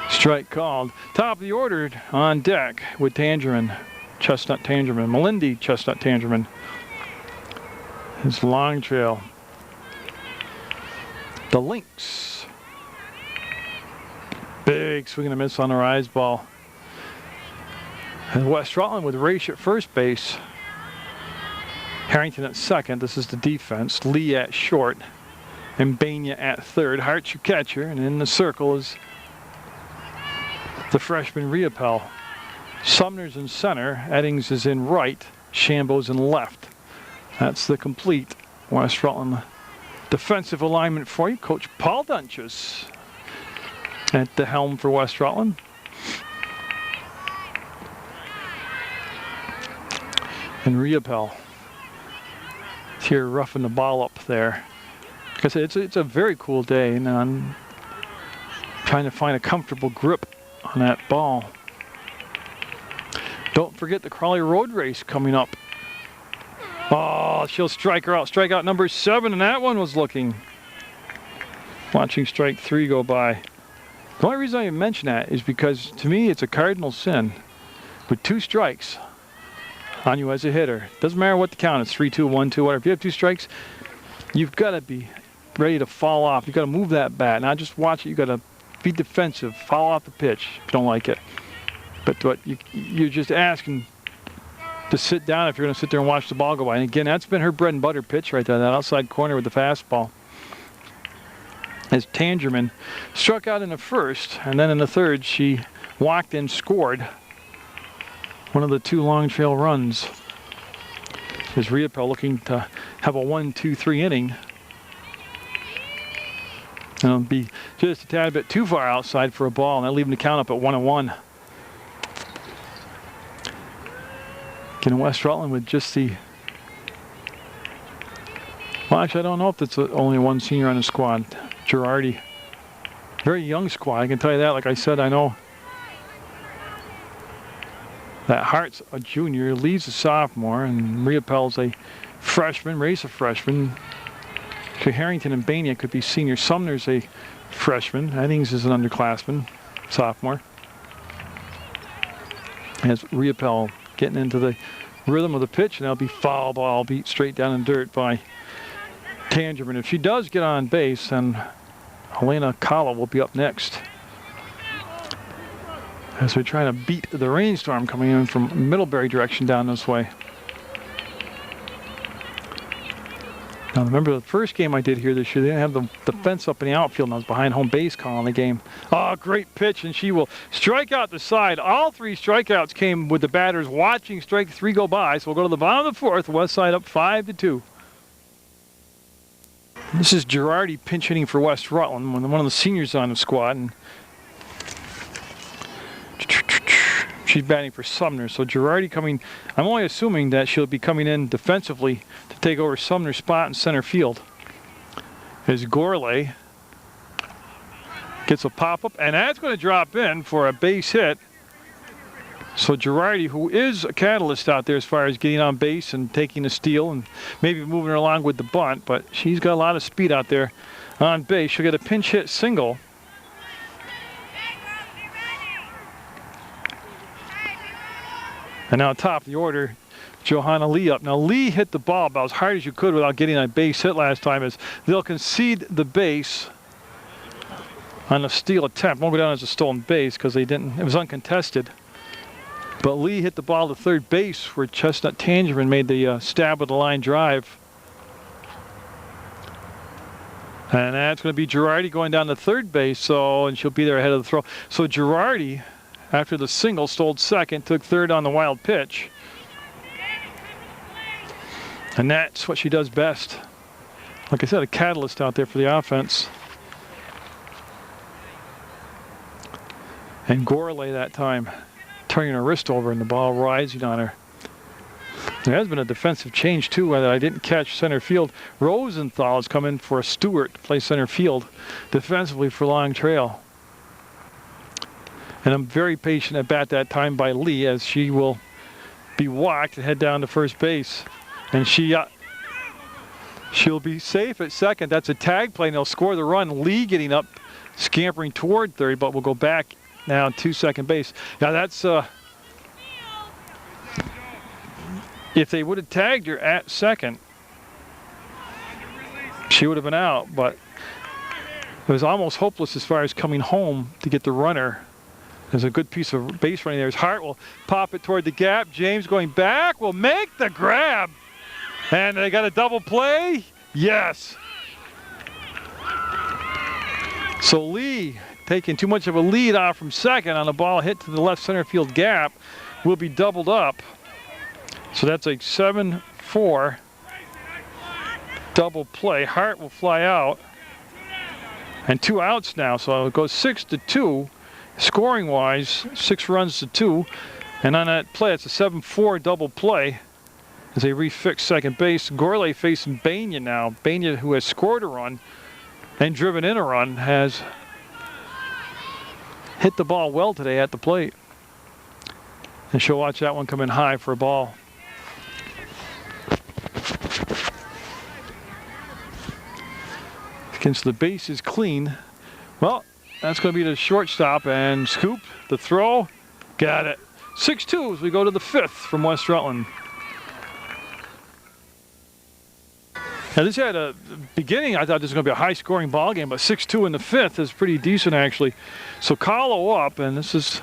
Strike called. Top of the order on deck with Tangerman, Chestnut Tangerman, Melindy Chestnut Tangerman. His long trail. The Lynx. Big swing and a miss on the rise ball. And West Rutland with Raish at first base. Harrington at second. This is the defense. Lee at short. And Bania at third. Hart's your catcher. And in the circle is the freshman Riopel. Sumner's in center. Eddings is in right. Shambo's in left. That's the complete West Rutland defensive alignment for you. Coach Paul Dunches at the helm for West Rutland. And Riopel here roughing the ball up there. Like I said, it's a very cool day, and I'm trying to find a comfortable grip on that ball. Don't forget the Crawley Road Race coming up. Oh, she'll strike her out. Strikeout number 7, and that one was looking. Watching strike 3 go by. The only reason I mention that is because, to me, it's a cardinal sin with 2 strikes on you as a hitter. Doesn't matter what the count is, 3-2, 1-2, whatever. If you have 2 strikes, you've got to be ready to fall off. You've got to move that bat, not just watch it. You've got to be defensive, fall off the pitch if you don't like it. But what you're just asking to sit down if you're going to sit there and watch the ball go by. And again, that's been her bread and butter pitch right there, that outside corner with the fastball. As Tangerman struck out in the first, and then in the third, she walked and scored one of the 2 long trail runs. As Riopel looking to have a 1-2-3 inning. And it'll be just a tad bit too far outside for a ball, and that'll leave the count up at 1-1. Getting West Rutland with just the... Well, actually, I don't know if it's only 1 senior on the squad. Girardi. Very young squad, I can tell you that. Like I said, I know that Hart's a junior, Lee's a sophomore, and Riopel's a freshman, Ray's a freshman. So Harrington and Bania could be seniors. Sumner's a freshman. Eddings is an underclassman, sophomore. As Riopel getting into the rhythm of the pitch, and that'll be foul ball beat straight down in dirt by Tangerman. If she does get on base, then Helena Kala will be up next. As we're trying to beat the rainstorm coming in from Middlebury direction down this way. Now remember the first game I did here this year, they didn't have the fence up in the outfield, and I was behind home base calling the game. Oh, great pitch, and she will strike out the side. All 3 strikeouts came with the batters watching strike 3 go by, so we'll go to the bottom of the 4th, West Side up 5-2. This is Girardi pinch hitting for West Rutland, one of the seniors on the squad. And she's batting for Sumner, so Girardi coming, I'm only assuming that she'll be coming in defensively to take over Sumner's spot in center field. As Gourlay gets a pop-up, and that's going to drop in for a base hit. So Girardi, who is a catalyst out there as far as getting on base and taking a steal and maybe moving her along with the bunt, but she's got a lot of speed out there on base. She'll get a pinch hit single. And now top of the order, Johanna Lee up. Now Lee hit the ball about as hard as you could without getting a base hit last time, as they'll concede the base on a steal attempt. Won't go down as a stolen base because they didn't, it was uncontested. But Lee hit the ball to third base where Chestnut Tangerman made the stab with the line drive. And that's going to be Girardi going down to third base, and she'll be there ahead of the throw. So Girardi, after the single, stole second, took third on the wild pitch. And that's what she does best. Like I said, a catalyst out there for the offense. And Gorley that time turning her wrist over and the ball rising on her. There has been a defensive change too that I didn't catch center field. Rosenthal has come in for Stewart to play center field defensively for Long Trail. And I'm very patient at bat that time by Lee, as she will be walked and head down to first base. And she'll be safe at second. That's a tag play and they'll score the run. Lee getting up, scampering toward third, but we'll go back now to second base. Now that's if they would have tagged her at second, she would have been out, but it was almost hopeless as far as coming home to get the runner. There's a good piece of base running there. Hart will pop it toward the gap. James going back will make the grab. And they got a double play. Yes. So Lee, taking too much of a lead off from second on a ball hit to the left center field gap, will be doubled up. So that's a 7-4 double play. Hart will fly out. And 2 outs now, so it goes 6-2. Scoring wise, 6 runs to 2. And on that play, it's a 7-4 double play as they refix second base. Gorley facing Bania now. Bania, who has scored a run and driven in a run, has hit the ball well today at the plate. And she'll watch that one come in high for a ball. Against the base is clean. Well, that's going to be the shortstop, and scoop, the throw, got it. 6-2 as we go to the 5th from West Rutland. Now this had a beginning, I thought this was going to be a high-scoring ball game, but 6-2 in the 5th is pretty decent actually. So Kahlo up, and this is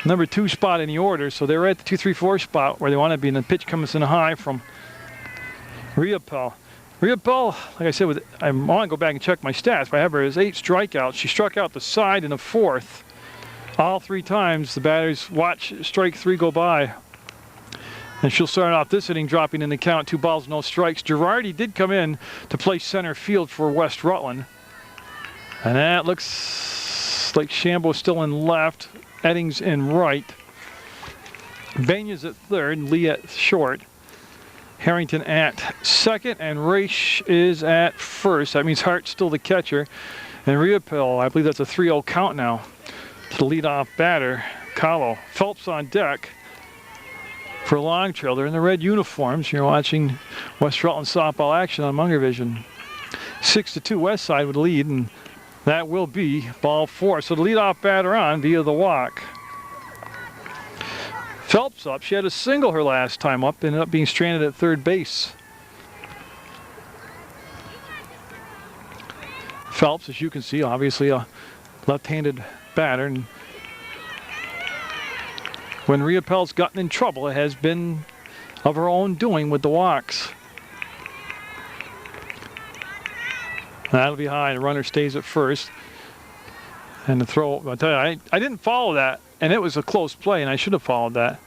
number 2 spot in the order, so they're at the 2-3-4 spot where they want to be, and the pitch comes in high from Riopel. Riopel, like I said, I want to go back and check my stats, but I have her as 8 strikeouts. She struck out the side in the 4th. All 3 times the batters watch strike 3 go by. And she'll start off this inning dropping in the count, 2 balls, no strikes. Girardi did come in to play center field for West Rutland. And that looks like Shambo's still in left, Eddings in right. Banya's at third, Lee at short. Harrington at second, and Raish is at first. That means Hart's still the catcher. And Riopel, I believe that's a 3-0 count now to the leadoff batter, Kahlo. Phelps on deck for Long Trail. They're in the red uniforms. You're watching West Rutland softball action on Munger Vision. 6-2 West Side would lead, and that will be ball 4. So the leadoff batter on via the walk. Phelps up. She had a single her last time up, ended up being stranded at third base. Phelps, as you can see, obviously a left-handed batter. And when Riopel's gotten in trouble, it has been of her own doing with the walks. That'll be high. The runner stays at first. And the throw, I'll tell you, I didn't follow that, and it was a close play, and I should have followed that.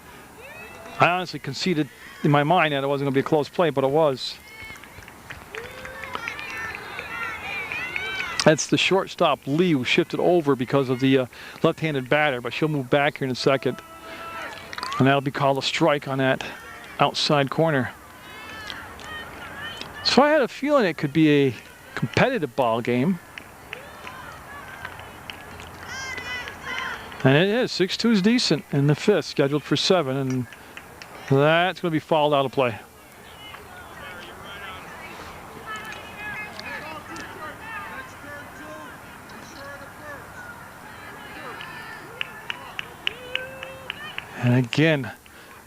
I honestly conceded in my mind that it wasn't going to be a close play, but it was. That's the shortstop, Lee, who shifted over because of the left-handed batter, but she'll move back here in a second. And that'll be called a strike on that outside corner. So I had a feeling it could be a competitive ball game. And it is. 6-2 is decent in the 5th, scheduled for 7, and that's going to be fouled out of play. And again,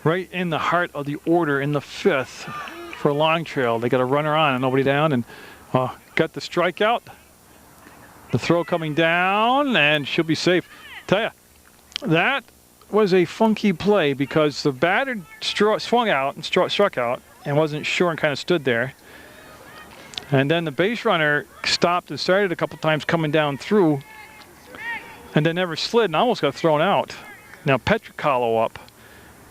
right in the heart of the order in the 5th for Long Trail. They got a runner on and nobody down, and got the strikeout. The throw coming down, and she'll be safe. Tell ya, that was a funky play because the batter swung out and struck out and wasn't sure and kind of stood there. And then the base runner stopped and started a couple times coming down through, and then never slid and almost got thrown out. Now Petricalo up.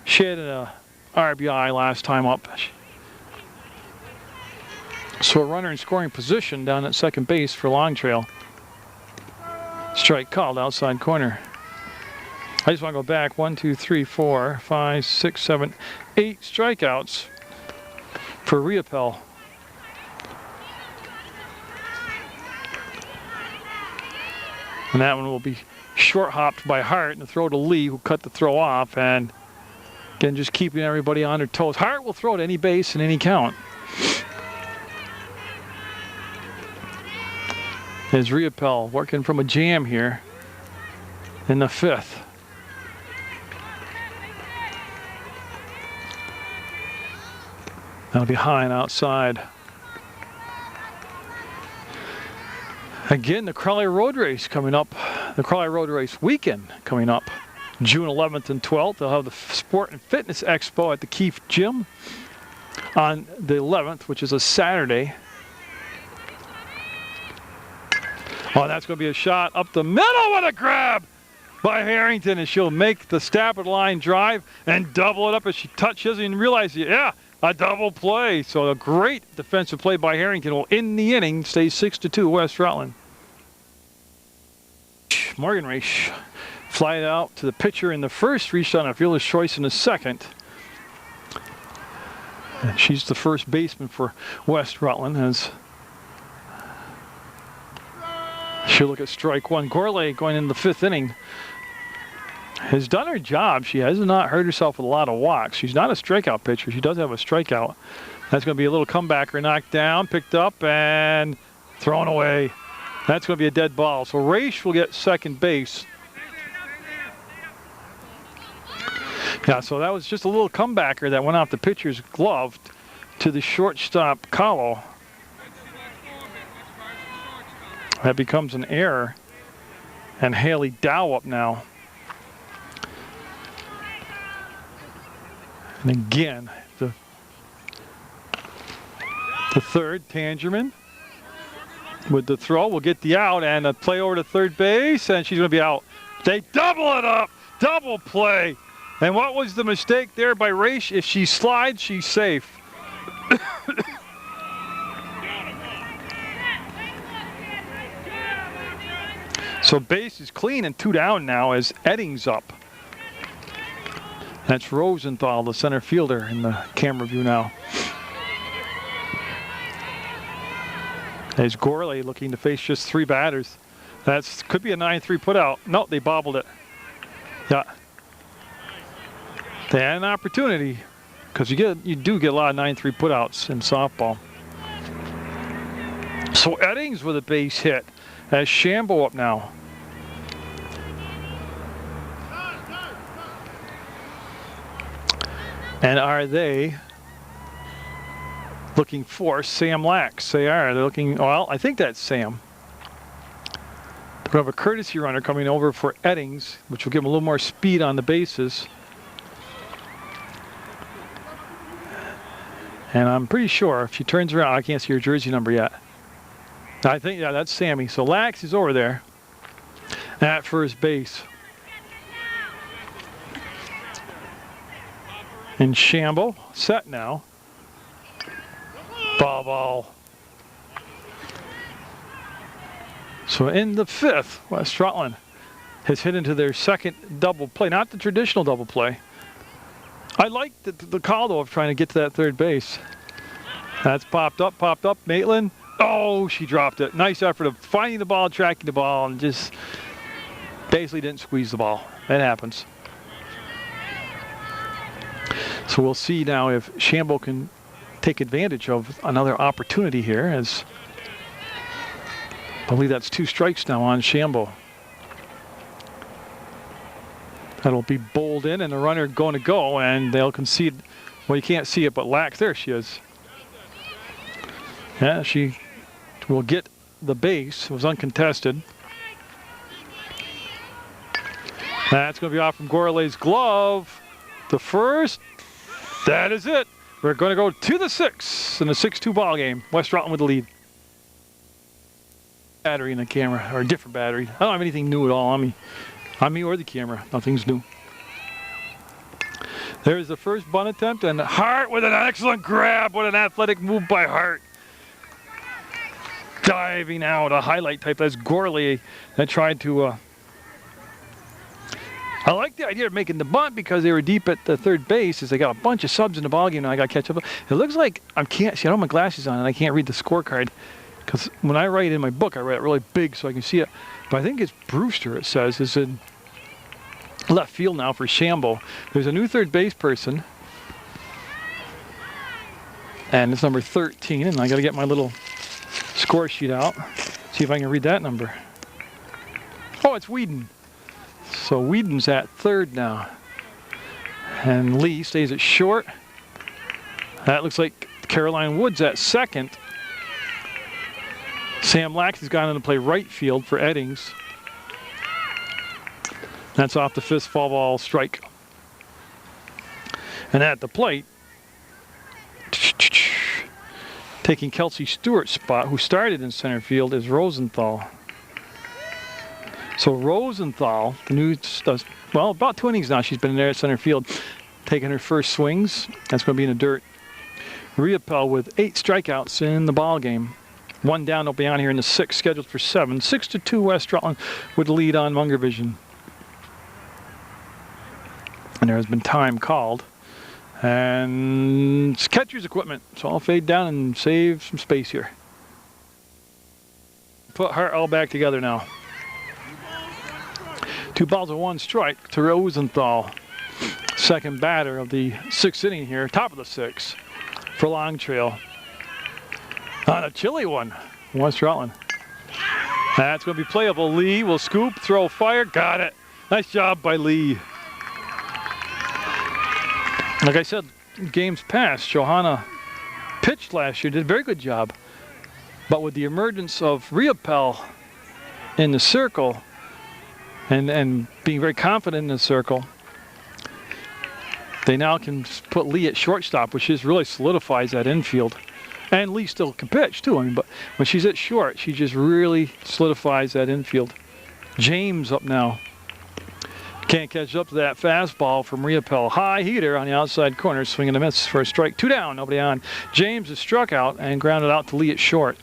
She had an RBI last time up. So a runner in scoring position down at second base for Long Trail. Strike called, outside corner. I just want to go back. 1, 2, 3, 4, 5, 6, 7, 8 strikeouts for Riopel. And that one will be short hopped by Hart, and the throw to Lee, who cut the throw off. And again, just keeping everybody on their toes. Hart will throw to any base and any count. There's Riopel working from a jam here in the 5th. That'll be high and outside. Again, the Crowley Road Race coming up. The Crowley Road Race weekend coming up. June 11th and 12th. They'll have the Sport and Fitness Expo at the Keefe Gym on the 11th, which is a Saturday. Oh, that's going to be a shot up the middle. What a grab by Harrington, and she'll make the Stafford line drive and double it up as she touches. She doesn't even realize, yeah, a double play. So a great defensive play by Harrington will end the inning, stays 6-2 West Rutland. Morgan Raish fly out to the pitcher in the first, reached on a fielder's choice in the second. And she's the first baseman for West Rutland. As she'll look at strike one. Gourlay going into the 5th inning has done her job. She has not hurt herself with a lot of walks. She's not a strikeout pitcher. She does have a strikeout. That's going to be a little comebacker, knocked down, picked up, and thrown away. That's going to be a dead ball. So Raish will get second base. Yeah, so that was just a little comebacker that went off the pitcher's glove to the shortstop Kahlo. That becomes an error. And Haley Dow up now. And again, the third, Tangerman with the throw will get the out, and a play over to third base, and she's going to be out. They double it up, double play. And what was the mistake there by Raish? If she slides, she's safe. So base is clean and 2 down now as Eddings up. That's Rosenthal, the center fielder, in the camera view now. There's Gourlay looking to face just 3 batters. That could be a 9-3 putout. No, they bobbled it. Yeah. They had an opportunity, because you do get a lot of 9-3 putouts in softball. So Eddings with a base hit as Shambo up now. And are they looking for Sam Lax? They are. They're looking, well, I think that's Sam. We have a courtesy runner coming over for Eddings, which will give him a little more speed on the bases. And I'm pretty sure if she turns around, I can't see her jersey number yet. I think, yeah, that's Sammy. So Lax is over there at first base. And Shambo set now. Ball. So in the 5th, West Rutland has hit into their second double play. Not the traditional double play. I like the call, though, of trying to get to that third base. That's popped up. Maitland. Oh, she dropped it. Nice effort of finding the ball, tracking the ball, and just basically didn't squeeze the ball. That happens. So we'll see now if Shambo can take advantage of another opportunity here, as I believe that's 2 strikes now on Shambo. That'll be bowled in, and the runner going to go, and they'll concede. Well, you can't see it, but Lax, there she is. Yeah, she will get the base. It was uncontested. That's going to be off from Gourlay's glove. The first. That is it. We're going to go to the 6th in a 6-2 ball game. West Rutland with the lead. Battery in the camera, or a different battery. I don't have anything new at all on me. On me or the camera. Nothing's new. There's the first bunt attempt, and Hart with an excellent grab. What an athletic move by Hart. diving out, a highlight type. That's Gorley that tried to... I like the idea of making the bunt because they were deep at the third base as they got a bunch of subs in the ballgame and I got to catch up. It looks like I can't see. I don't have my glasses on and I can't read the scorecard because when I write in my book, I write it really big so I can see it. But I think it's Brewster, it says, is in left field now for Shambo. There's a new third base person. And it's number 13. And I got to get my little score sheet out. See if I can read that number. Oh, it's Whedon. So Whedon's at third now. And Lee stays at short. That looks like Caroline Woods at second. Sam Laxey's gone in to play right field for Eddings. That's off the fifth foul ball strike. And at the plate, taking Kelsey Stewart's spot, who started in center field, is Rosenthal. So Rosenthal, the new, well, about 2 innings now she's been in there at center field, taking her first swings. That's going to be in the dirt. Riopel with 8 strikeouts in the ball game. 1 down, they'll be on here in the 6th, scheduled for 7. 6-2 West Rutland with the lead on Munger Vision. And there has been time called. And it's catcher's equipment, so I'll fade down and save some space here. Put Hart all back together now. 2 balls and 1 strike to Rosenthal. Second batter of the 6th inning here, top of the 6th for Long Trail. On a chilly one, West Rutland. That's going to be playable. Lee will scoop, throw, fire, got it. Nice job by Lee. Like I said, games past, Johanna pitched last year, did a very good job. But with the emergence of Riopel in the circle and being very confident in the circle, they now can put Lee at shortstop, which just really solidifies that infield. And Lee still can pitch too, I mean, but when she's at short, she just really solidifies that infield. James up now. Can't catch up to that fastball from Riopel. High heater on the outside corner, swing and a miss for a strike. 2 down, nobody on. James is struck out and grounded out to Lee at short.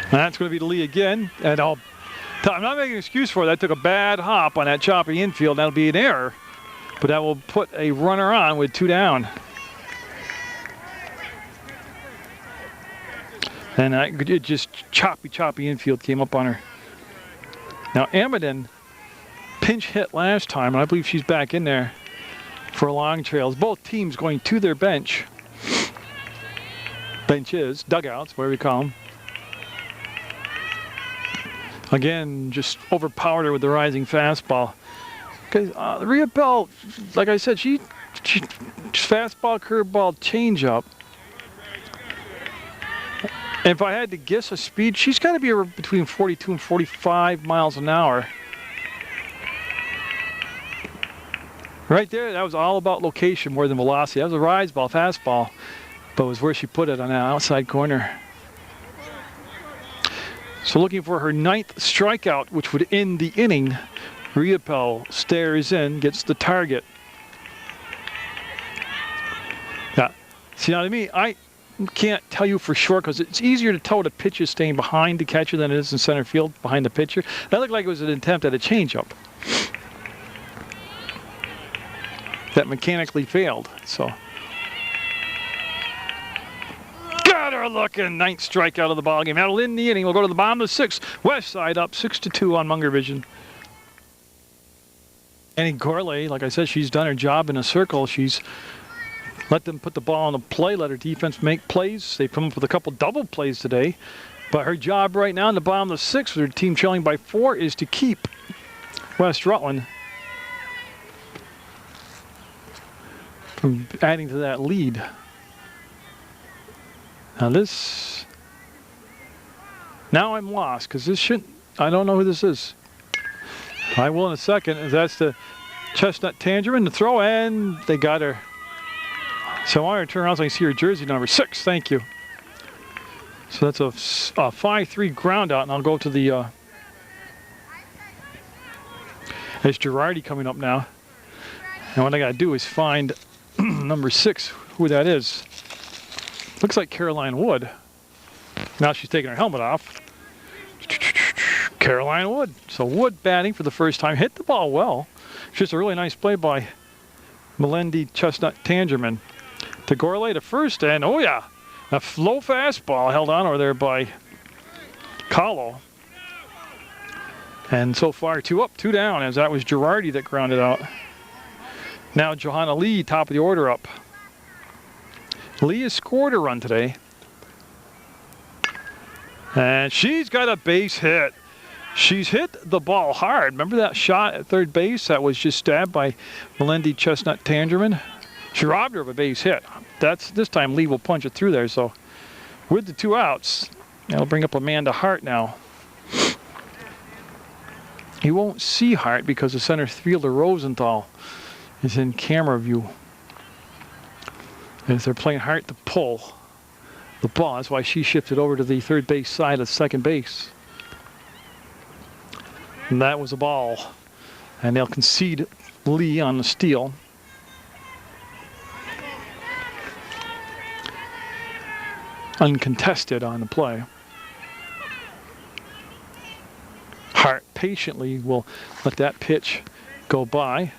And that's going to be to Lee again. And I'm not making an excuse for it. I took a bad hop on that choppy infield. That'll be an error. But that will put a runner on with 2 down. And it just choppy infield came up on her. Now Amadon pinch hit last time, and I believe she's back in there for Long Trails. Both teams going to their bench. Benches, dugouts, whatever you call them. Again, just overpowered her with the rising fastball. Okay, Riopel, like I said, she fastball, curveball, changeup. And if I had to guess a speed, she's got to be between 42 and 45 miles an hour. Right there, that was all about location more than velocity. That was a rise ball, fastball, but it was where she put it on that outside corner. So looking for her 9th strikeout, which would end the inning. Riopel stares in, gets the target. Yeah, see now to me, I can't tell you for sure because it's easier to tell the pitch is staying behind the catcher than it is in center field behind the pitcher. That looked like it was an attempt at a changeup that mechanically failed. So got her looking. 9th strikeout of the ballgame. That'll end the inning. We'll go to the bottom of the 6th. West side up 6-2 on Munger Vision. Annie Gorley, like I said, she's done her job in a circle. She's let them put the ball on the play, let her defense make plays. They come up with a couple double plays today. But her job right now in the bottom of the 6th, with her team trailing by 4, is to keep West Rutland from adding to that lead. Now I'm lost because this shouldn't, I don't know who this is. I will in a second. That's the Chestnut Tangerine, the throw, and they got her. So I want her to turn around so I can see her jersey number 6. Thank you. So that's a 5-3 ground out, and I'll go to the. There's Girardi coming up now. And what I got to do is find number 6, who that is. Looks like Caroline Wood. Now she's taking her helmet off. Caroline Wood. So Wood batting for the first time. Hit the ball well. Just a really nice play by Melindy Chestnut Tangerman. To Gourlay to first, and oh yeah, a low fastball held on over there by Kahlo. And so far, 2 up, 2 down, as that was Girardi that grounded out. Now Johanna Lee, top of the order up. Lee has scored a run today. And she's got a base hit. She's hit the ball hard. Remember that shot at third base that was just stabbed by Melindy Chestnut Tangerman? She robbed her of a base hit. This time Lee will punch it through there. So with the 2 outs, that'll bring up Amanda Hart now. You won't see Hart because the center fielder Rosenthal is in camera view. As they're playing Hart to pull the ball. That's why she shifted over to the third base side of second base. And that was a ball. And they'll concede Lee on the steal. Uncontested on the play. Hart patiently will let that pitch go by.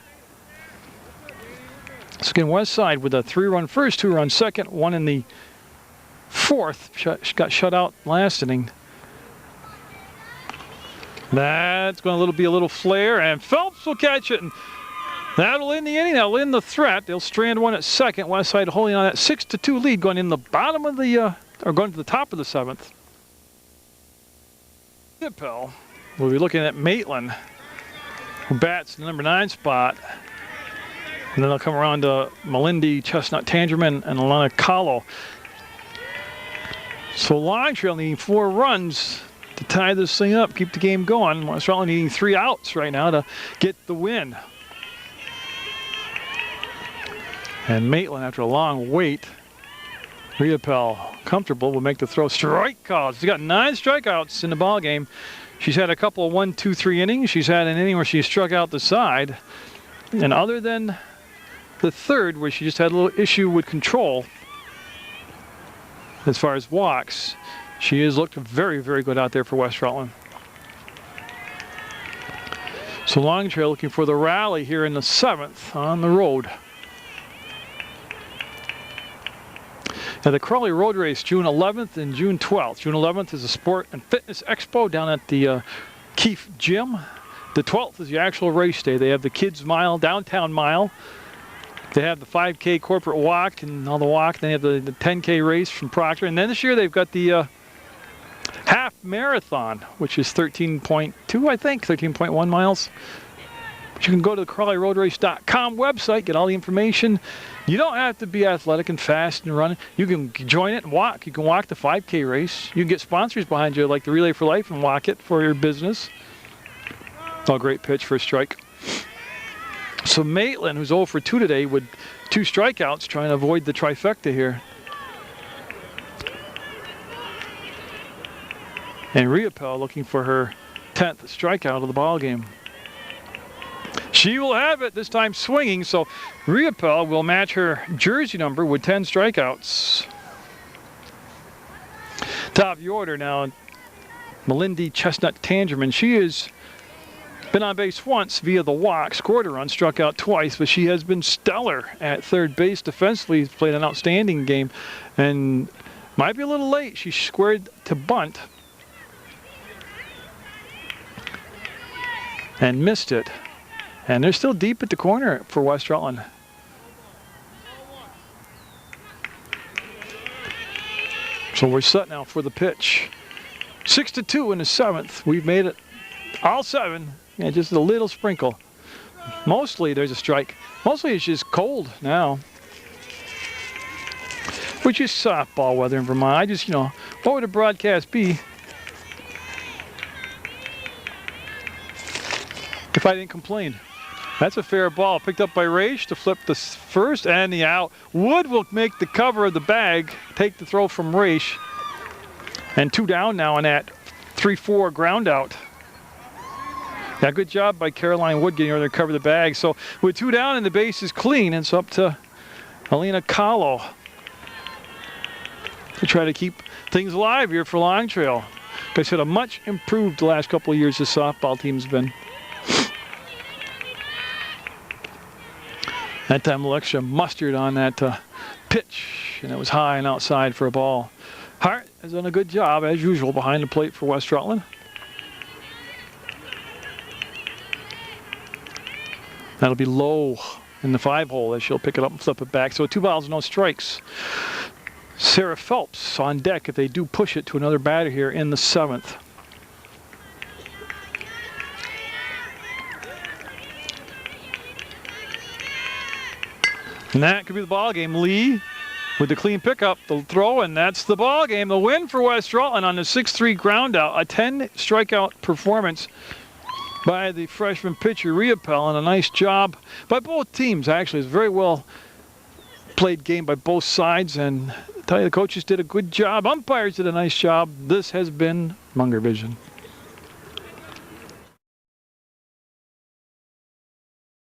So again, West Side with a 3-run first, 2-run second, 1 in the 4th. Got shut out last inning. That's going to be a little flare, and Phelps will catch it. And that'll end the inning. That'll end the threat. They'll strand 1 at second. West Side holding on that 6-2 lead, going in the bottom of the, or going to the top of the 7th. Riopelle. We'll be looking at Maitland, who bats the number 9 spot. And then they'll come around to Melindy Chestnut Tangerman and Alana Kahlo. So Long Trail needing 4 runs to tie this thing up, keep the game going. West Rutland needing 3 outs right now to get the win. And Maitland, after a long wait, Riopelle, comfortable, will make the throw. Strike calls. She's got 9 strikeouts in the ball game. She's had a couple of 1, 2, 3 innings. She's had an inning where she struck out the side. And other than the 3rd, where she just had a little issue with control as far as walks, she has looked very, very good out there for West Rutland. So Long Trail looking for the rally here in the 7th on the road. Now the Crawley Road Race, June 11th and June 12th. June 11th is a Sport and Fitness Expo down at the Keefe Gym. The 12th is the actual race day. They have the Kids Mile, Downtown Mile. They have the 5K corporate walk and all the walk. Then they have the 10K race from Proctor. And then this year they've got the half marathon, which is 13.2, I think, 13.1 miles. But you can go to the CrawleyRoadRace.com website, get all the information. You don't have to be athletic and fast and running. You can join it and walk. You can walk the 5K race. You can get sponsors behind you like the Relay for Life and walk it for your business. Oh, great pitch for a strike. So Maitland, who's 0 for 2 today with 2 strikeouts, trying to avoid the trifecta here. And Riopelle looking for her 10th strikeout of the ball game. She will have it, this time swinging, so Riopelle will match her jersey number with 10 strikeouts. Top of the order now, Melindy Chestnut Tangerman. She has been on base once via the walk, scored a run, struck out twice, but she has been stellar at third base defensively. She's played an outstanding game and might be a little late. She squared to bunt and missed it. And they're still deep at the corner for West Rutland. So we're set now for the pitch. 6-2 in the 7th. We've made it all 7. Yeah, just a little sprinkle. Mostly there's a strike. Mostly it's just cold now. Which is softball weather in Vermont. I just, what would a broadcast be if I didn't complain? That's a fair ball. Picked up by Raish to flip the first and the out. Wood will make the cover of the bag, take the throw from Raish. And 2 down now on that 3-4 ground out. Yeah, good job by Caroline Wood getting over there to cover the bag. So with 2 down and the base is clean, it's up to Alina Kahlo to try to keep things alive here for Long Trail. Like I said, a much improved the last couple of years this softball team's been. That time Alexia mustered on that pitch, and it was high and outside for a ball. Hart has done a good job, as usual, behind the plate for West Rutland. That'll be low in the 5-hole as she'll pick it up and flip it back. So 2 balls, no strikes. Sarah Phelps on deck if they do push it to another batter here in the 7th. And that could be the ball game. Lee with the clean pickup, the throw, and that's the ball game. The win for West Rutland on the 6-3 ground out. A 10 strikeout performance by the freshman pitcher Riopel, and a nice job by both teams. Actually, it's a very well played game by both sides, and I tell you, the coaches did a good job. Umpires did a nice job. This has been Munger Vision.